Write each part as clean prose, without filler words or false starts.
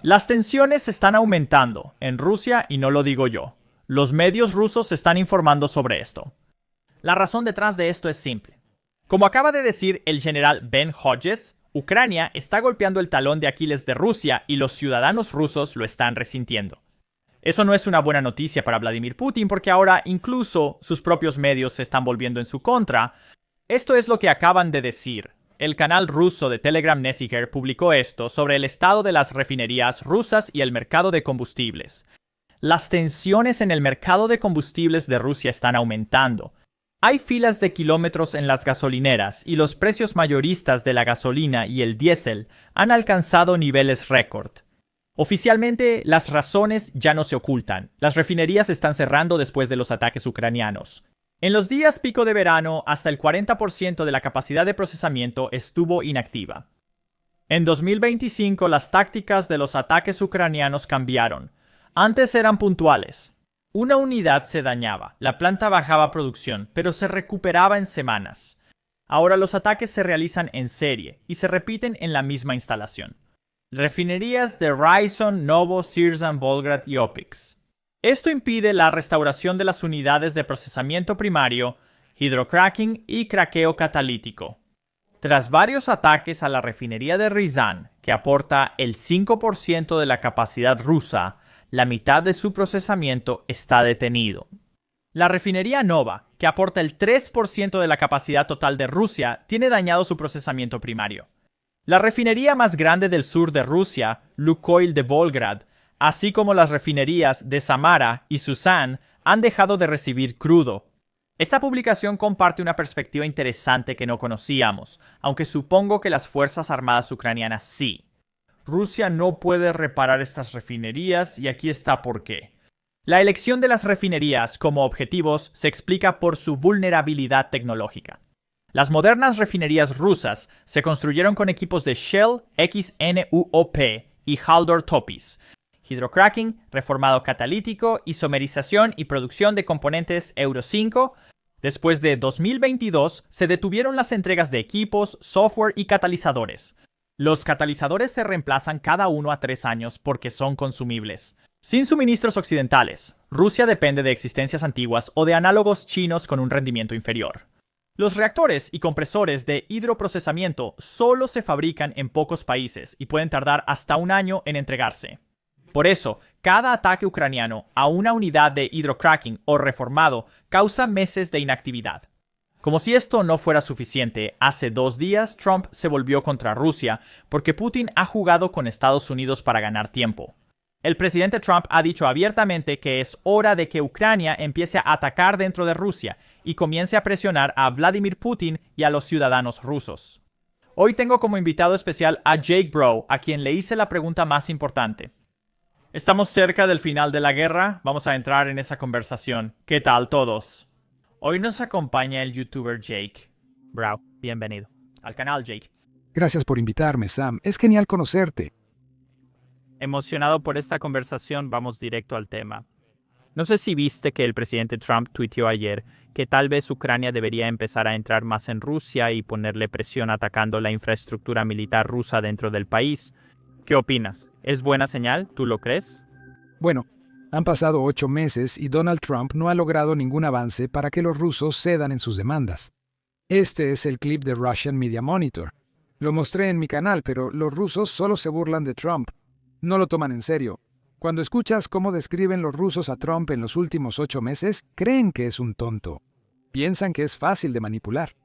Las tensiones están aumentando en Rusia y no lo digo yo. Los medios rusos están informando sobre esto. La razón detrás de esto es simple. Como acaba de decir el general Ben Hodges, Ucrania está golpeando el talón de Aquiles de Rusia y los ciudadanos rusos lo están resintiendo. Eso no es una buena noticia para Vladimir Putin porque ahora incluso sus propios medios se están volviendo en su contra. Esto es lo que acaban de decir. El canal ruso de Telegram Nesiker publicó esto sobre el estado de las refinerías rusas y el mercado de combustibles. Las tensiones en el mercado de combustibles de Rusia están aumentando. Hay filas de kilómetros en las gasolineras y los precios mayoristas de la gasolina y el diésel han alcanzado niveles récord. Oficialmente, las razones ya no se ocultan. Las refinerías están cerrando después de los ataques ucranianos. En los días pico de verano, hasta el 40% de la capacidad de procesamiento estuvo inactiva. En 2025, las tácticas de los ataques ucranianos cambiaron. Antes eran puntuales. Una unidad se dañaba, la planta bajaba producción, pero se recuperaba en semanas. Ahora los ataques se realizan en serie y se repiten en la misma instalación. Refinerías de Ryazan, Novo, Sirzan, Volgrad y Opix. Esto impide la restauración de las unidades de procesamiento primario, hidrocracking y craqueo catalítico. Tras varios ataques a la refinería de Ryazan, que aporta el 5% de la capacidad rusa, la mitad de su procesamiento está detenido. La refinería Nova, que aporta el 3% de la capacidad total de Rusia, tiene dañado su procesamiento primario. La refinería más grande del sur de Rusia, Lukoil de Volgrad, así como las refinerías de Samara y Susan, han dejado de recibir crudo. Esta publicación comparte una perspectiva interesante que no conocíamos, aunque supongo que las Fuerzas Armadas ucranianas sí. Rusia no puede reparar estas refinerías y aquí está por qué. La elección de las refinerías como objetivos se explica por su vulnerabilidad tecnológica. Las modernas refinerías rusas se construyeron con equipos de Shell, XNUOP y Haldor Topis, hidrocracking, reformado catalítico, isomerización y producción de componentes Euro 5. Después de 2022, se detuvieron las entregas de equipos, software y catalizadores. Los catalizadores se reemplazan cada 1 a 3 años porque son consumibles. Sin suministros occidentales, Rusia depende de existencias antiguas o de análogos chinos con un rendimiento inferior. Los reactores y compresores de hidroprocesamiento solo se fabrican en pocos países y pueden tardar hasta 1 año en entregarse. Por eso, cada ataque ucraniano a una unidad de hidrocracking o reformado causa meses de inactividad. Como si esto no fuera suficiente, hace 2 días Trump se volvió contra Rusia porque Putin ha jugado con Estados Unidos para ganar tiempo. El presidente Trump ha dicho abiertamente que es hora de que Ucrania empiece a atacar dentro de Rusia y comience a presionar a Vladimir Putin y a los ciudadanos rusos. Hoy tengo como invitado especial a Jake Bro, a quien le hice la pregunta más importante. Estamos cerca del final de la guerra, vamos a entrar en esa conversación. ¿Qué tal todos? Hoy nos acompaña el youtuber Jake. Bro, bienvenido al canal, Jake. Gracias por invitarme, Sam. Es genial conocerte. Emocionado por esta conversación, vamos directo al tema. No sé si viste que el presidente Trump tuiteó ayer que tal vez Ucrania debería empezar a entrar más en Rusia y ponerle presión atacando la infraestructura militar rusa dentro del país. ¿Qué opinas? ¿Es buena señal? ¿Tú lo crees? Bueno, han pasado 8 meses y Donald Trump no ha logrado ningún avance para que los rusos cedan en sus demandas. Este es el clip de Russian Media Monitor. Lo mostré en mi canal, pero los rusos solo se burlan de Trump. No lo toman en serio. Cuando escuchas cómo describen los rusos a Trump en los últimos 8 meses, creen que es un tonto. Piensan que es fácil de manipular.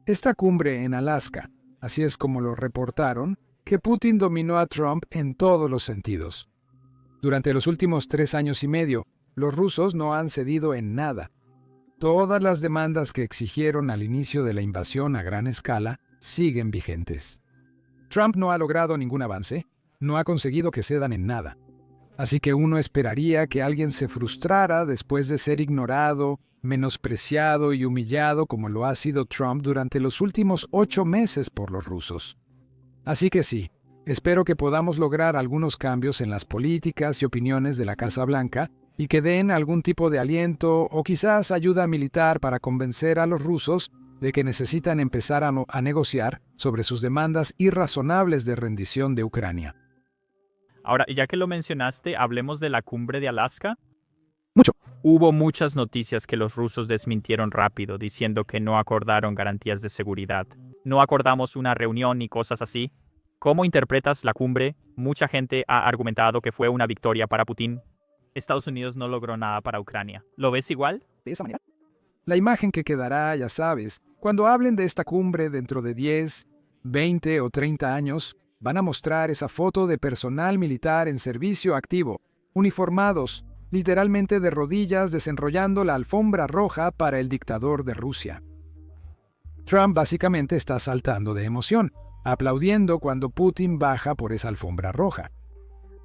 Esta cumbre en Alaska, así es como lo reportaron, que Putin dominó a Trump en todos los sentidos. Durante los últimos 3 años y medio, los rusos no han cedido en nada. Todas las demandas que exigieron al inicio de la invasión a gran escala siguen vigentes. Trump no ha logrado ningún avance, no ha conseguido que cedan en nada. Así que uno esperaría que alguien se frustrara después de ser ignorado, menospreciado y humillado como lo ha sido Trump durante los últimos 8 meses por los rusos. Así que sí, espero que podamos lograr algunos cambios en las políticas y opiniones de la Casa Blanca y que den algún tipo de aliento o quizás ayuda militar para convencer a los rusos de que necesitan empezar a negociar sobre sus demandas irrazonables de rendición de Ucrania. Ahora, ya que lo mencionaste, hablemos de la cumbre de Alaska. Mucho. Hubo muchas noticias que los rusos desmintieron rápido, diciendo que no acordaron garantías de seguridad. No acordamos una reunión ni cosas así. ¿Cómo interpretas la cumbre? Mucha gente ha argumentado que fue una victoria para Putin. Estados Unidos no logró nada para Ucrania. ¿Lo ves igual? ¿De esa manera? La imagen que quedará, ya sabes, cuando hablen de esta cumbre dentro de 10, 20 o 30 años, van a mostrar esa foto de personal militar en servicio activo, uniformados, literalmente de rodillas desenrollando la alfombra roja para el dictador de Rusia. Trump básicamente está saltando de emoción, aplaudiendo cuando Putin baja por esa alfombra roja.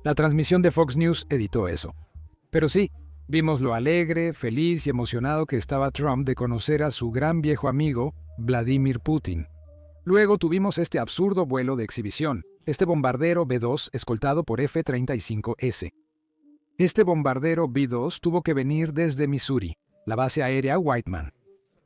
La transmisión de Fox News editó eso. Pero sí, vimos lo alegre, feliz y emocionado que estaba Trump de conocer a su gran viejo amigo, Vladimir Putin. Luego tuvimos este absurdo vuelo de exhibición, este bombardero B-2 escoltado por F-35S. Este bombardero B-2 tuvo que venir desde Missouri, la base aérea Whiteman.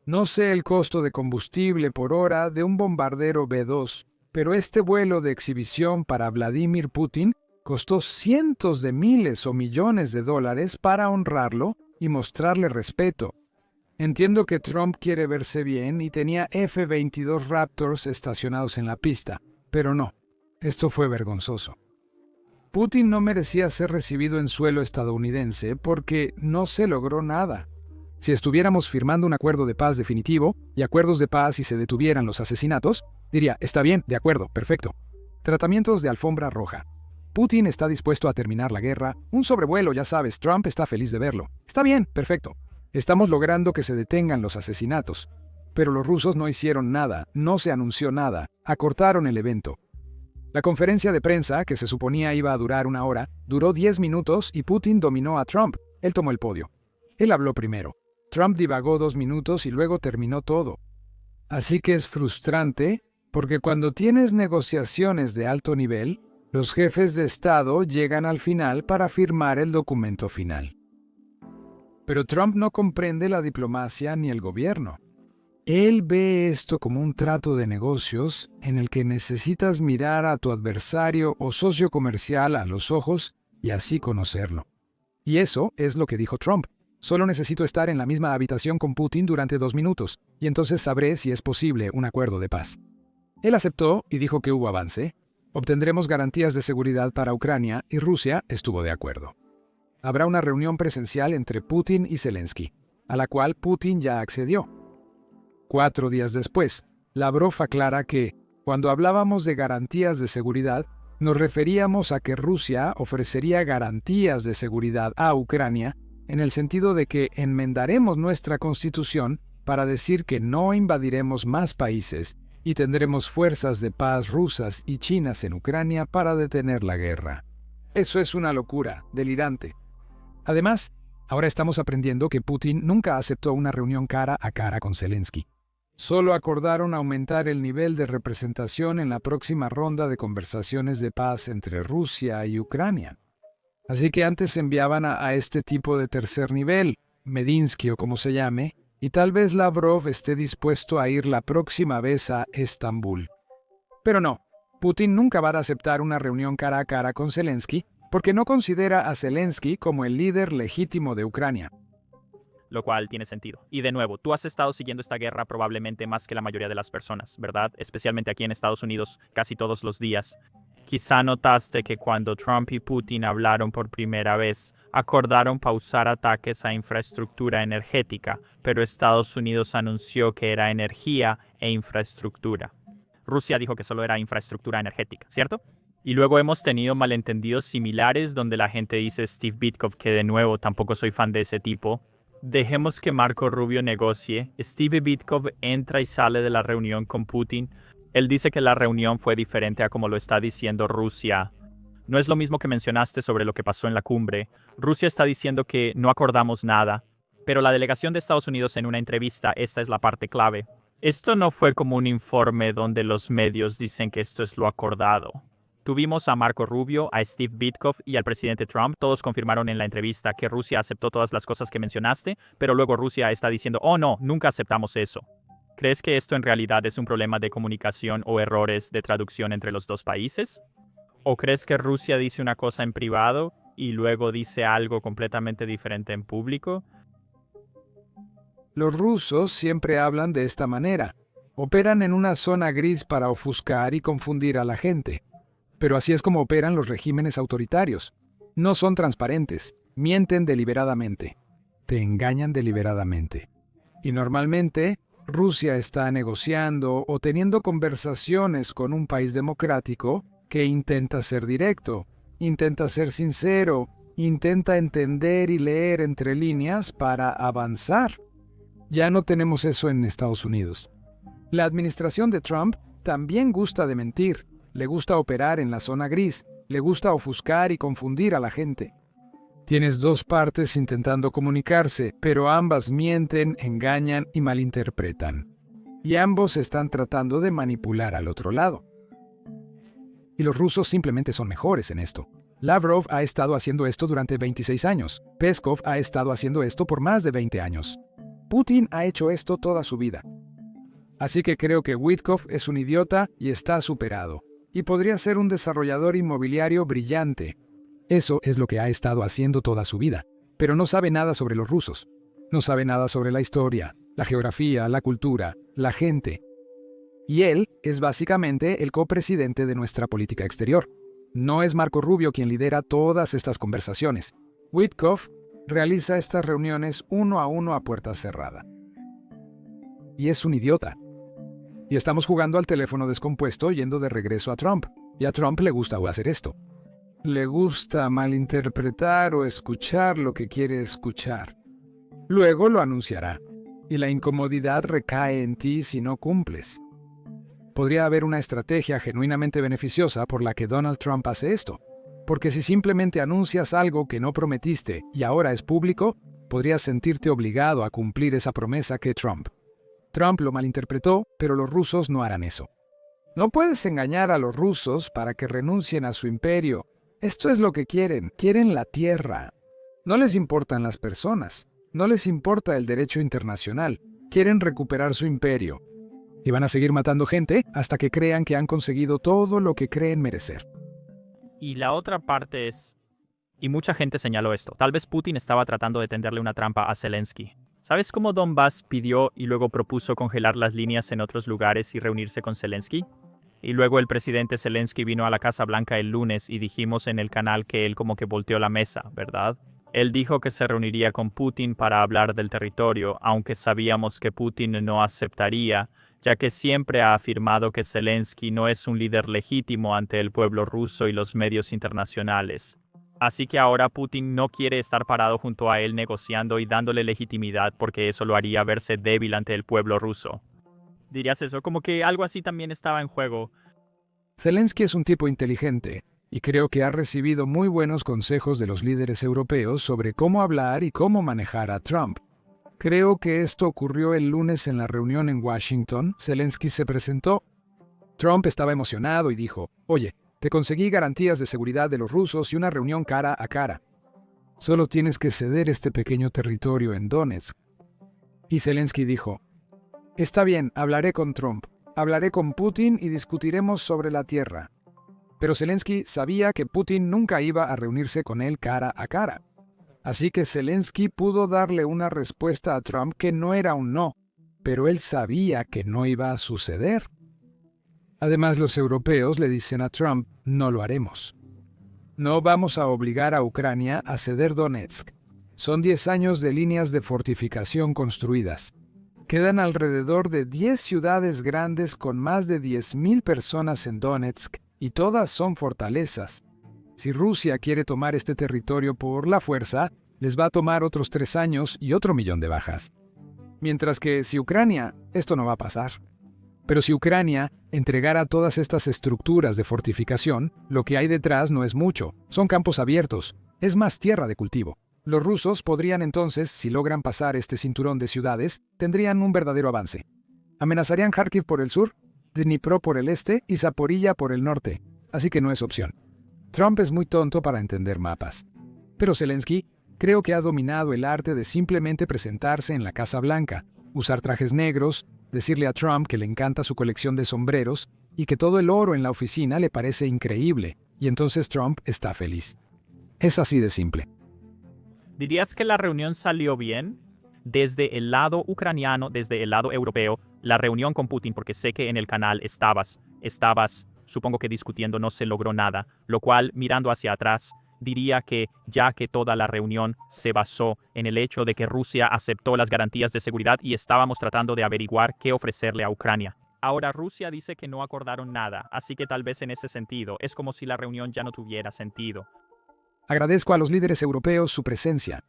No sé el costo de combustible por hora de un bombardero B-2, pero este vuelo de exhibición para Vladimir Putin costó cientos de miles o millones de dólares para honrarlo y mostrarle respeto. Entiendo que Trump quiere verse bien y tenía F-22 Raptors estacionados en la pista, pero no, esto fue vergonzoso. Putin no merecía ser recibido en suelo estadounidense porque no se logró nada. Si estuviéramos firmando un acuerdo de paz definitivo y acuerdos de paz y se detuvieran los asesinatos, diría, está bien, de acuerdo, perfecto. Tratamientos de alfombra roja. Putin está dispuesto a terminar la guerra, un sobrevuelo, ya sabes, Trump está feliz de verlo. Está bien, perfecto. Estamos logrando que se detengan los asesinatos. Pero los rusos no hicieron nada, no se anunció nada, acortaron el evento. La conferencia de prensa, que se suponía iba a durar 1 hora, duró 10 minutos y Putin dominó a Trump. Él tomó el podio. Él habló primero. Trump divagó 2 minutos y luego terminó todo. Así que es frustrante, porque cuando tienes negociaciones de alto nivel, los jefes de Estado llegan al final para firmar el documento final. Pero Trump no comprende la diplomacia ni el gobierno. Él ve esto como un trato de negocios en el que necesitas mirar a tu adversario o socio comercial a los ojos y así conocerlo. Y eso es lo que dijo Trump. Solo necesito estar en la misma habitación con Putin durante 2 minutos, y entonces sabré si es posible un acuerdo de paz. Él aceptó y dijo que hubo avance. Obtendremos garantías de seguridad para Ucrania y Rusia estuvo de acuerdo. Habrá una reunión presencial entre Putin y Zelensky, a la cual Putin ya accedió. 4 días después, Lavrov aclara que, cuando hablábamos de garantías de seguridad, nos referíamos a que Rusia ofrecería garantías de seguridad a Ucrania en el sentido de que enmendaremos nuestra constitución para decir que no invadiremos más países y tendremos fuerzas de paz rusas y chinas en Ucrania para detener la guerra. Eso es una locura, delirante. Además, ahora estamos aprendiendo que Putin nunca aceptó una reunión cara a cara con Zelensky. Solo acordaron aumentar el nivel de representación en la próxima ronda de conversaciones de paz entre Rusia y Ucrania. Así que antes enviaban a este tipo de tercer nivel, Medinsky o como se llame, y tal vez Lavrov esté dispuesto a ir la próxima vez a Estambul. Pero no, Putin nunca va a aceptar una reunión cara a cara con Zelensky porque no considera a Zelensky como el líder legítimo de Ucrania. Lo cual tiene sentido. Y de nuevo, tú has estado siguiendo esta guerra probablemente más que la mayoría de las personas, ¿verdad? Especialmente aquí en Estados Unidos, casi todos los días. Quizá notaste que cuando Trump y Putin hablaron por primera vez, acordaron pausar ataques a infraestructura energética, pero Estados Unidos anunció que era energía e infraestructura. Rusia dijo que solo era infraestructura energética, ¿cierto? Y luego hemos tenido malentendidos similares donde la gente dice Steve Witkoff, que de nuevo tampoco soy fan de ese tipo. Dejemos que Marco Rubio negocie. Steve Witkoff entra y sale de la reunión con Putin. Él dice que la reunión fue diferente a como lo está diciendo Rusia. No es lo mismo que mencionaste sobre lo que pasó en la cumbre. Rusia está diciendo que no acordamos nada, pero la delegación de Estados Unidos en una entrevista, esta es la parte clave. Esto no fue como un informe donde los medios dicen que esto es lo acordado. Tuvimos a Marco Rubio, a Steve Witkoff y al presidente Trump. Todos confirmaron en la entrevista que Rusia aceptó todas las cosas que mencionaste, pero luego Rusia está diciendo, oh no, nunca aceptamos eso. ¿Crees que esto en realidad es un problema de comunicación o errores de traducción entre los dos países? ¿O crees que Rusia dice una cosa en privado y luego dice algo completamente diferente en público? Los rusos siempre hablan de esta manera. Operan en una zona gris para ofuscar y confundir a la gente. Pero así es como operan los regímenes autoritarios. No son transparentes, mienten deliberadamente. Te engañan deliberadamente. Y normalmente, Rusia está negociando o teniendo conversaciones con un país democrático que intenta ser directo, intenta ser sincero, intenta entender y leer entre líneas para avanzar. Ya no tenemos eso en Estados Unidos. La administración de Trump también gusta de mentir, le gusta operar en la zona gris, le gusta ofuscar y confundir a la gente. Tienes dos partes intentando comunicarse, pero ambas mienten, engañan y malinterpretan. Y ambos están tratando de manipular al otro lado. Y los rusos simplemente son mejores en esto. Lavrov ha estado haciendo esto durante 26 años. Peskov ha estado haciendo esto por más de 20 años. Putin ha hecho esto toda su vida. Así que creo que Witkoff es un idiota y está superado. Y podría ser un desarrollador inmobiliario brillante. Eso es lo que ha estado haciendo toda su vida. Pero no sabe nada sobre los rusos. No sabe nada sobre la historia, la geografía, la cultura, la gente. Y él es básicamente el copresidente de nuestra política exterior. No es Marco Rubio quien lidera todas estas conversaciones. Witkoff realiza estas reuniones uno a puerta cerrada. Y es un idiota. Y estamos jugando al teléfono descompuesto yendo de regreso a Trump. Y a Trump le gusta hacer esto. Le gusta malinterpretar o escuchar lo que quiere escuchar. Luego lo anunciará. Y la incomodidad recae en ti si no cumples. Podría haber una estrategia genuinamente beneficiosa por la que Donald Trump hace esto. Porque si simplemente anuncias algo que no prometiste y ahora es público, podrías sentirte obligado a cumplir esa promesa que Trump. Trump lo malinterpretó, pero los rusos no harán eso. No puedes engañar a los rusos para que renuncien a su imperio. Esto es lo que quieren. Quieren la tierra. No les importan las personas. No les importa el derecho internacional. Quieren recuperar su imperio. Y van a seguir matando gente hasta que crean que han conseguido todo lo que creen merecer. Y la otra parte es, y mucha gente señaló esto, tal vez Putin estaba tratando de tenderle una trampa a Zelensky. ¿Sabes cómo Donbass pidió y luego propuso congelar las líneas en otros lugares y reunirse con Zelensky? Y luego el presidente Zelensky vino a la Casa Blanca el lunes y dijimos en el canal que él como que volteó la mesa, ¿verdad? Él dijo que se reuniría con Putin para hablar del territorio, aunque sabíamos que Putin no aceptaría, ya que siempre ha afirmado que Zelensky no es un líder legítimo ante el pueblo ruso y los medios internacionales. Así que ahora Putin no quiere estar parado junto a él negociando y dándole legitimidad porque eso lo haría verse débil ante el pueblo ruso. ¿Dirías eso? Como que algo así también estaba en juego. Zelensky es un tipo inteligente, y creo que ha recibido muy buenos consejos de los líderes europeos sobre cómo hablar y cómo manejar a Trump. Creo que esto ocurrió el lunes en la reunión en Washington. Zelensky se presentó. Trump estaba emocionado y dijo, «Oye, te conseguí garantías de seguridad de los rusos y una reunión cara a cara. Solo tienes que ceder este pequeño territorio en Donetsk». Y Zelensky dijo, «Está bien, hablaré con Trump, hablaré con Putin y discutiremos sobre la tierra». Pero Zelensky sabía que Putin nunca iba a reunirse con él cara a cara. Así que Zelensky pudo darle una respuesta a Trump que no era un no, pero él sabía que no iba a suceder. Además, los europeos le dicen a Trump, no lo haremos. No vamos a obligar a Ucrania a ceder Donetsk. Son 10 años de líneas de fortificación construidas. Quedan alrededor de 10 ciudades grandes con más de 10.000 personas en Donetsk y todas son fortalezas. Si Rusia quiere tomar este territorio por la fuerza, les va a tomar otros 3 años y otro 1.000.000 de bajas. Mientras que si Ucrania, esto no va a pasar. Pero si Ucrania entregara todas estas estructuras de fortificación, lo que hay detrás no es mucho, son campos abiertos, es más tierra de cultivo. Los rusos podrían entonces, si logran pasar este cinturón de ciudades, tendrían un verdadero avance. Amenazarían Kharkiv por el sur, Dnipro por el este y Zaporilla por el norte, así que no es opción. Trump es muy tonto para entender mapas. Pero Zelensky creo que ha dominado el arte de simplemente presentarse en la Casa Blanca, usar trajes negros, decirle a Trump que le encanta su colección de sombreros y que todo el oro en la oficina le parece increíble, y entonces Trump está feliz. Es así de simple. ¿Dirías que la reunión salió bien? Desde el lado ucraniano, desde el lado europeo, la reunión con Putin, porque sé que en el canal estabas, supongo que discutiendo, no se logró nada, lo cual, mirando hacia atrás, diría que ya que toda la reunión se basó en el hecho de que Rusia aceptó las garantías de seguridad y estábamos tratando de averiguar qué ofrecerle a Ucrania. Ahora Rusia dice que no acordaron nada, así que tal vez en ese sentido es como si la reunión ya no tuviera sentido. Agradezco a los líderes europeos su presencia.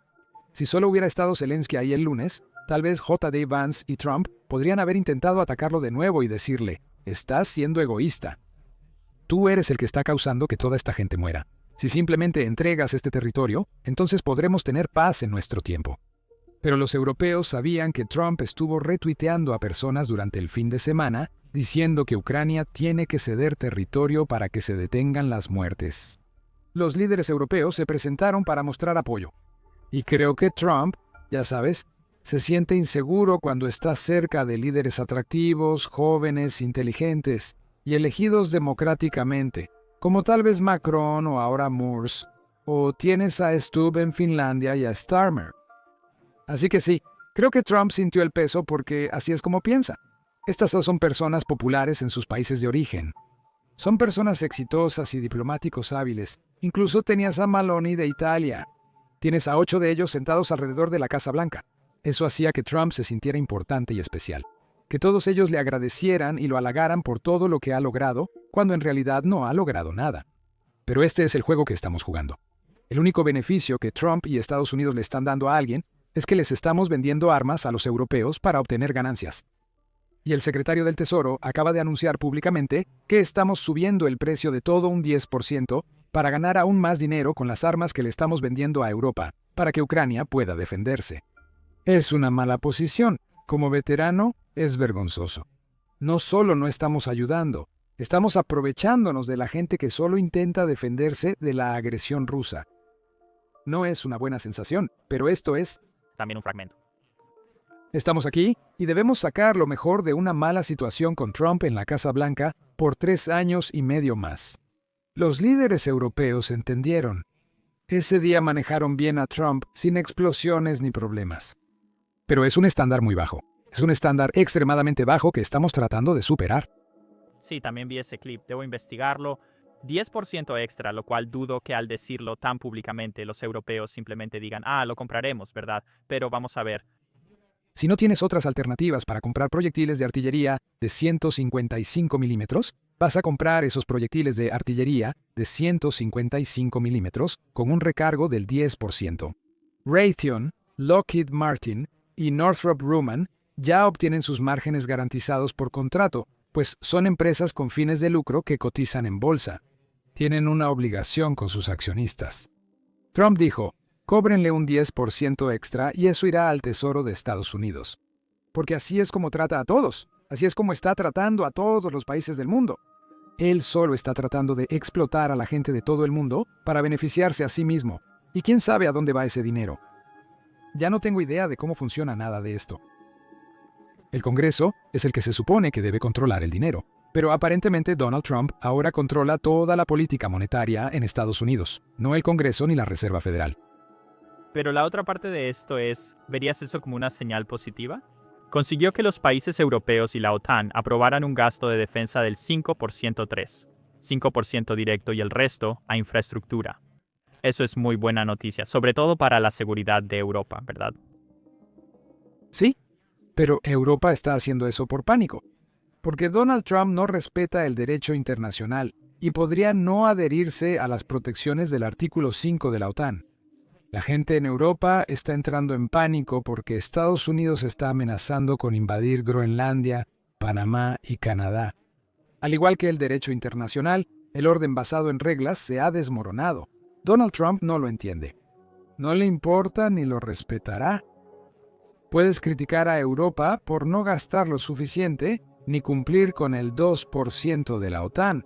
Si solo hubiera estado Zelensky ahí el lunes, tal vez J.D. Vance y Trump podrían haber intentado atacarlo de nuevo y decirle, estás siendo egoísta. Tú eres el que está causando que toda esta gente muera. Si simplemente entregas este territorio, entonces podremos tener paz en nuestro tiempo. Pero los europeos sabían que Trump estuvo retuiteando a personas durante el fin de semana diciendo que Ucrania tiene que ceder territorio para que se detengan las muertes. Los líderes europeos se presentaron para mostrar apoyo. Y creo que Trump, ya sabes, se siente inseguro cuando está cerca de líderes atractivos, jóvenes, inteligentes y elegidos democráticamente, como tal vez Macron o ahora Murs, o tienes a Stubb en Finlandia y a Starmer. Así que sí, creo que Trump sintió el peso porque así es como piensa. Estas son personas populares en sus países de origen. Son personas exitosas y diplomáticos hábiles. Incluso tenías a Maloney de Italia. Tienes a 8 de ellos sentados alrededor de la Casa Blanca. Eso hacía que Trump se sintiera importante y especial. Que todos ellos le agradecieran y lo halagaran por todo lo que ha logrado, cuando en realidad no ha logrado nada. Pero este es el juego que estamos jugando. El único beneficio que Trump y Estados Unidos le están dando a alguien es que les estamos vendiendo armas a los europeos para obtener ganancias. Y el secretario del Tesoro acaba de anunciar públicamente que estamos subiendo el precio de todo un 10% para ganar aún más dinero con las armas que le estamos vendiendo a Europa, para que Ucrania pueda defenderse. Es una mala posición. Como veterano, es vergonzoso. No solo no estamos ayudando, estamos aprovechándonos de la gente que solo intenta defenderse de la agresión rusa. No es una buena sensación, pero esto es También un fragmento. Estamos aquí y debemos sacar lo mejor de una mala situación con Trump en la Casa Blanca por 3 años y medio más. Los líderes europeos entendieron. Ese día manejaron bien a Trump sin explosiones ni problemas. Pero es un estándar muy bajo. Es un estándar extremadamente bajo que estamos tratando de superar. Sí, también vi ese clip. Debo investigarlo. 10% extra, lo cual dudo que al decirlo tan públicamente los europeos simplemente digan, lo compraremos, ¿verdad? Pero vamos a ver. Si no tienes otras alternativas para comprar proyectiles de artillería de 155 milímetros, vas a comprar esos proyectiles de artillería de 155 milímetros con un recargo del 10%. Raytheon, Lockheed Martin y Northrop Grumman ya obtienen sus márgenes garantizados por contrato, pues son empresas con fines de lucro que cotizan en bolsa. Tienen una obligación con sus accionistas. Trump dijo, cóbrenle un 10% extra y eso irá al Tesoro de Estados Unidos. Porque así es como trata a todos. Así es como está tratando a todos los países del mundo. Él solo está tratando de explotar a la gente de todo el mundo para beneficiarse a sí mismo. ¿Y quién sabe a dónde va ese dinero? Ya no tengo idea de cómo funciona nada de esto. El Congreso es el que se supone que debe controlar el dinero, pero aparentemente Donald Trump ahora controla toda la política monetaria en Estados Unidos, no el Congreso ni la Reserva Federal. Pero la otra parte de esto es, ¿verías eso como una señal positiva? Consiguió que los países europeos y la OTAN aprobaran un gasto de defensa del 5% 5% directo y el resto a infraestructura. Eso es muy buena noticia, sobre todo para la seguridad de Europa, ¿verdad? Sí, pero Europa está haciendo eso por pánico, porque Donald Trump no respeta el derecho internacional y podría no adherirse a las protecciones del artículo 5 de la OTAN. La gente en Europa está entrando en pánico porque Estados Unidos está amenazando con invadir Groenlandia, Panamá y Canadá. Al igual que el derecho internacional, el orden basado en reglas se ha desmoronado. Donald Trump no lo entiende. No le importa ni lo respetará. Puedes criticar a Europa por no gastar lo suficiente ni cumplir con el 2% de la OTAN.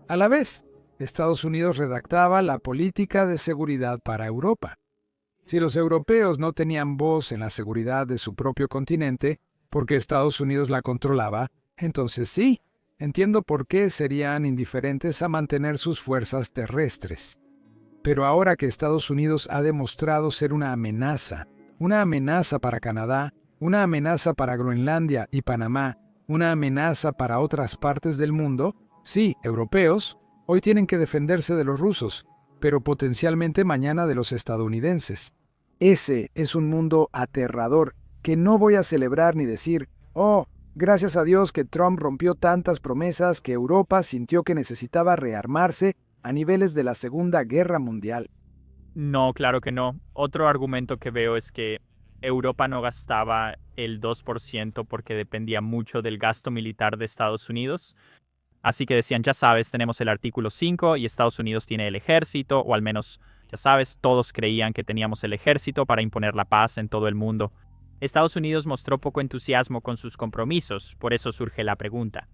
A la vez, Estados Unidos redactaba la política de seguridad para Europa. Si los europeos no tenían voz en la seguridad de su propio continente, porque Estados Unidos la controlaba, entonces sí, Entiendo por qué serían indiferentes a mantener sus fuerzas terrestres. Pero ahora que Estados Unidos ha demostrado ser una amenaza para Canadá, una amenaza para Groenlandia y Panamá, una amenaza para otras partes del mundo, sí, europeos, hoy tienen que defenderse de los rusos, pero potencialmente mañana de los estadounidenses. Ese es un mundo aterrador que no voy a celebrar ni decir, oh, gracias a Dios que Trump rompió tantas promesas que Europa sintió que necesitaba rearmarse a niveles de la Segunda Guerra Mundial. No, claro que no. Otro argumento que veo es que Europa no gastaba el 2% porque dependía mucho del gasto militar de Estados Unidos. Así que decían, ya sabes, tenemos el artículo 5 y Estados Unidos tiene el ejército, o al menos, ya sabes, todos creían que teníamos el ejército para imponer la paz en todo el mundo. Estados Unidos mostró poco entusiasmo con sus compromisos, por eso surge la pregunta.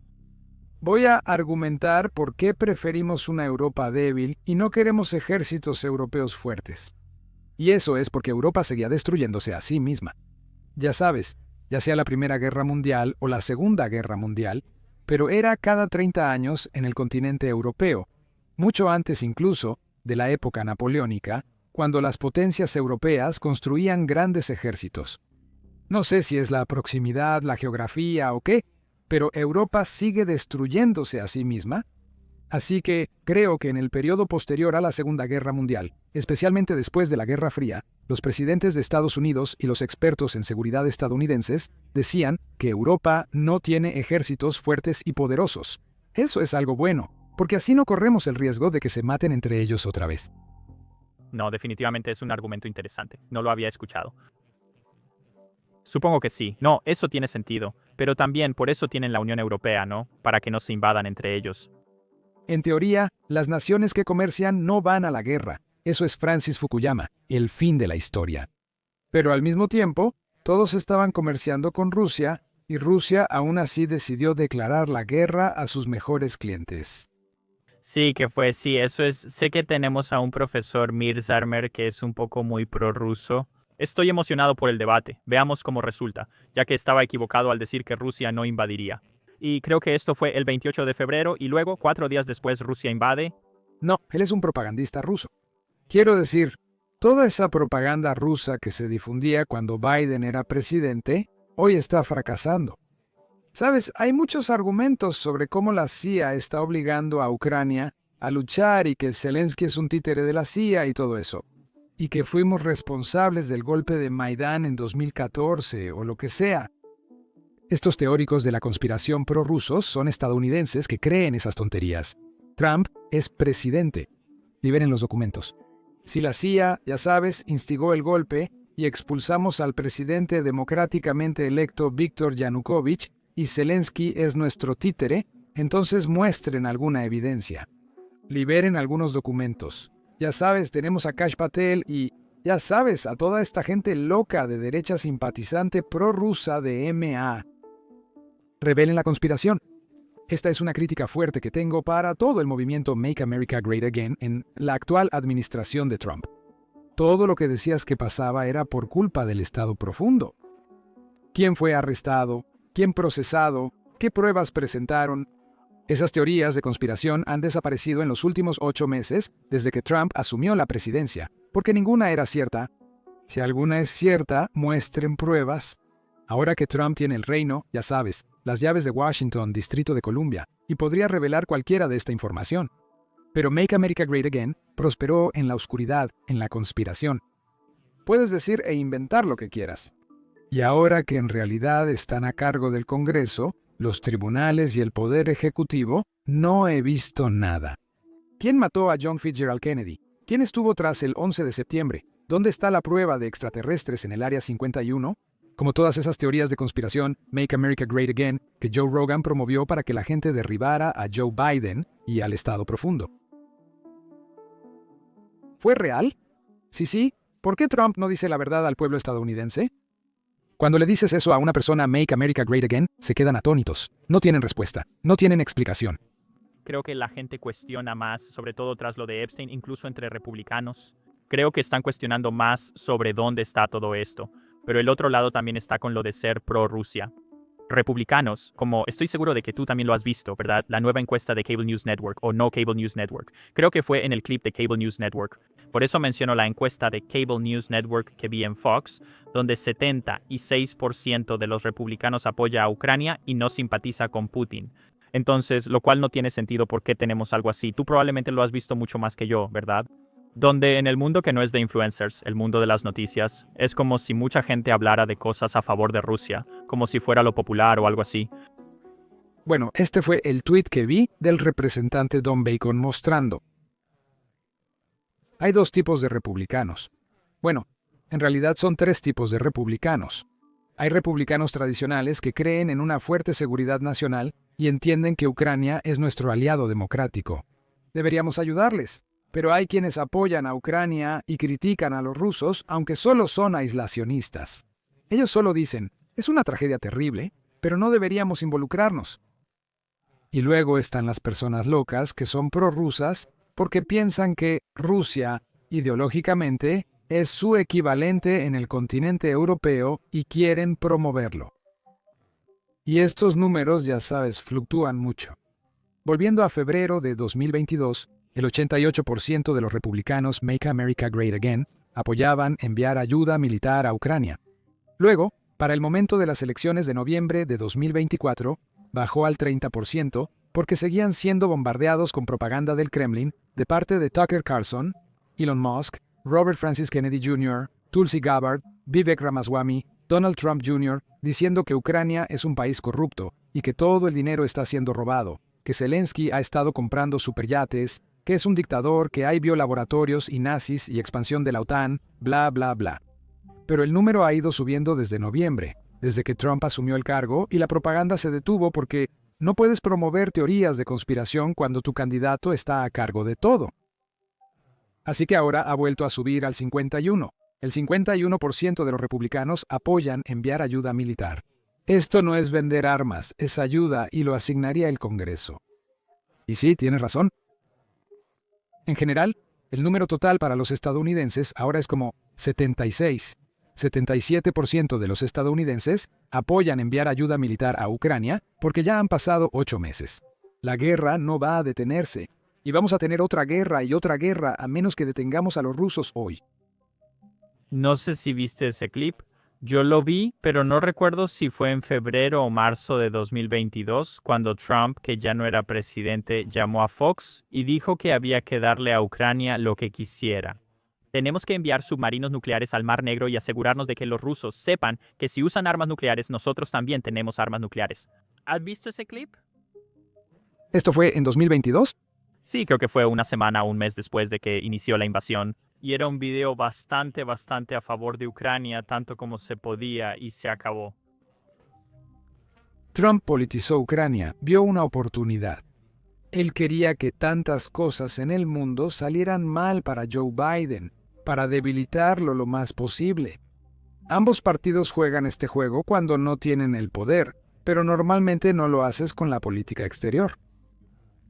Voy a argumentar por qué preferimos una Europa débil y no queremos ejércitos europeos fuertes. Y eso es porque Europa seguía destruyéndose a sí misma. Ya sabes, ya sea la Primera Guerra Mundial o la Segunda Guerra Mundial, pero era cada 30 años en el continente europeo, mucho antes incluso de la época napoleónica, cuando las potencias europeas construían grandes ejércitos. No sé si es la proximidad, la geografía o qué, pero Europa sigue destruyéndose a sí misma. Así que creo que en el periodo posterior a la Segunda Guerra Mundial, especialmente después de la Guerra Fría, los presidentes de Estados Unidos y los expertos en seguridad estadounidenses decían que Europa no tiene ejércitos fuertes y poderosos. Eso es algo bueno, porque así no corremos el riesgo de que se maten entre ellos otra vez. No, definitivamente es un argumento interesante. No lo había escuchado. Supongo que sí. No, eso tiene sentido. Pero también por eso tienen la Unión Europea, ¿no? Para que no se invadan entre ellos. En teoría, las naciones que comercian no van a la guerra. Eso es Francis Fukuyama, el fin de la historia. Pero al mismo tiempo, todos estaban comerciando con Rusia, y Rusia aún así decidió declarar la guerra a sus mejores clientes. Sí, sí, eso es. Sé que tenemos a un profesor Mirzarmer que es un poco muy prorruso. Estoy emocionado por el debate. Veamos cómo resulta, ya que estaba equivocado al decir que Rusia no invadiría. Y creo que esto fue el 28 de febrero y luego, 4 días después, Rusia invade. No, él es un propagandista ruso. Quiero decir, toda esa propaganda rusa que se difundía cuando Biden era presidente, hoy está fracasando. Sabes, hay muchos argumentos sobre cómo la CIA está obligando a Ucrania a luchar y que Zelensky es un títere de la CIA y todo eso. Y que fuimos responsables del golpe de Maidán en 2014 o lo que sea. Estos teóricos de la conspiración prorrusos son estadounidenses que creen esas tonterías. Trump es presidente. Liberen los documentos. Si la CIA, ya sabes, instigó el golpe y expulsamos al presidente democráticamente electo Víktor Yanukovych y Zelensky es nuestro títere, entonces muestren alguna evidencia. Liberen algunos documentos. Ya sabes, tenemos a Kash Patel y, ya sabes, a toda esta gente loca de derecha simpatizante prorrusa de MA. Revelen la conspiración. Esta es una crítica fuerte que tengo para todo el movimiento Make America Great Again en la actual administración de Trump. Todo lo que decías que pasaba era por culpa del Estado profundo. ¿Quién fue arrestado? ¿Quién procesado? ¿Qué pruebas presentaron? Esas teorías de conspiración han desaparecido en los últimos 8 meses desde que Trump asumió la presidencia, porque ninguna era cierta. Si alguna es cierta, muestren pruebas. Ahora que Trump tiene el reino, ya sabes, las llaves de Washington, Distrito de Columbia, y podría revelar cualquiera de esta información. Pero Make America Great Again prosperó en la oscuridad, en la conspiración. Puedes decir e inventar lo que quieras. Y ahora que en realidad están a cargo del Congreso, los tribunales y el Poder Ejecutivo, no he visto nada. ¿Quién mató a John Fitzgerald Kennedy? ¿Quién estuvo tras el 11 de septiembre? ¿Dónde está la prueba de extraterrestres en el Área 51? Como todas esas teorías de conspiración, Make America Great Again, que Joe Rogan promovió para que la gente derribara a Joe Biden y al Estado profundo. ¿Fue real? Sí. ¿Por qué Trump no dice la verdad al pueblo estadounidense? Cuando le dices eso a una persona Make America Great Again, se quedan atónitos. No tienen respuesta. No tienen explicación. Creo que la gente cuestiona más, sobre todo tras lo de Epstein, incluso entre republicanos. Creo que están cuestionando más sobre dónde está todo esto. Pero el otro lado también está con lo de ser pro-Rusia. republicanos, como estoy seguro de que tú también lo has visto, ¿verdad? La nueva encuesta de Cable News Network o No Cable News Network. Creo que fue en el clip de Cable News Network. Por eso menciono la encuesta de Cable News Network que vi en Fox, donde 76% de los republicanos apoya a Ucrania y no simpatiza con Putin. Entonces, lo cual no tiene sentido por qué tenemos algo así. Tú probablemente lo has visto mucho más que yo, ¿verdad? Donde en el mundo que no es de influencers, el mundo de las noticias, es como si mucha gente hablara de cosas a favor de Rusia, como si fuera lo popular o algo así. Bueno, este fue el tuit que vi del representante Don Bacon mostrando. Hay dos tipos de republicanos. Bueno, en realidad son tres tipos de republicanos. Hay republicanos tradicionales que creen en una fuerte seguridad nacional y entienden que Ucrania es nuestro aliado democrático. Deberíamos ayudarles. Pero hay quienes apoyan a Ucrania y critican a los rusos, aunque solo son aislacionistas. Ellos solo dicen, es una tragedia terrible, pero no deberíamos involucrarnos. Y luego están las personas locas que son prorrusas porque piensan que Rusia, ideológicamente, es su equivalente en el continente europeo y quieren promoverlo. Y estos números, ya sabes, fluctúan mucho. Volviendo a febrero de 2022, el 88% de los republicanos Make America Great Again apoyaban enviar ayuda militar a Ucrania. Luego, para el momento de las elecciones de noviembre de 2024, bajó al 30% porque seguían siendo bombardeados con propaganda del Kremlin de parte de Tucker Carlson, Elon Musk, Robert Francis Kennedy Jr., Tulsi Gabbard, Vivek Ramaswamy, Donald Trump Jr., diciendo que Ucrania es un país corrupto y que todo el dinero está siendo robado, que Zelensky ha estado comprando superyates, que es un dictador, que hay biolaboratorios y nazis y expansión de la OTAN, bla, bla, bla. Pero el número ha ido subiendo desde noviembre, desde que Trump asumió el cargo y la propaganda se detuvo porque no puedes promover teorías de conspiración cuando tu candidato está a cargo de todo. Así que ahora ha vuelto a subir al 51. El 51% de los republicanos apoyan enviar ayuda militar. Esto no es vender armas, es ayuda y lo asignaría el Congreso. Y sí, tienes razón. En general, el número total para los estadounidenses ahora es como 76. 77% de los estadounidenses apoyan enviar ayuda militar a Ucrania porque ya han pasado 8 meses. La guerra no va a detenerse, y vamos a tener otra guerra y otra guerra a menos que detengamos a los rusos hoy. No sé si viste ese clip. Yo lo vi, pero no recuerdo si fue en febrero o marzo de 2022, cuando Trump, que ya no era presidente, llamó a Fox y dijo que había que darle a Ucrania lo que quisiera. Tenemos que enviar submarinos nucleares al Mar Negro y asegurarnos de que los rusos sepan que si usan armas nucleares, nosotros también tenemos armas nucleares. ¿Has visto ese clip? ¿Esto fue en 2022? Sí, creo que fue una semana o un mes después de que inició la invasión. Y era un video bastante a favor de Ucrania, tanto como se podía, y se acabó. Trump politizó Ucrania, vio una oportunidad. Él quería que tantas cosas en el mundo salieran mal para Joe Biden, para debilitarlo lo más posible. Ambos partidos juegan este juego cuando no tienen el poder, pero normalmente no lo haces con la política exterior.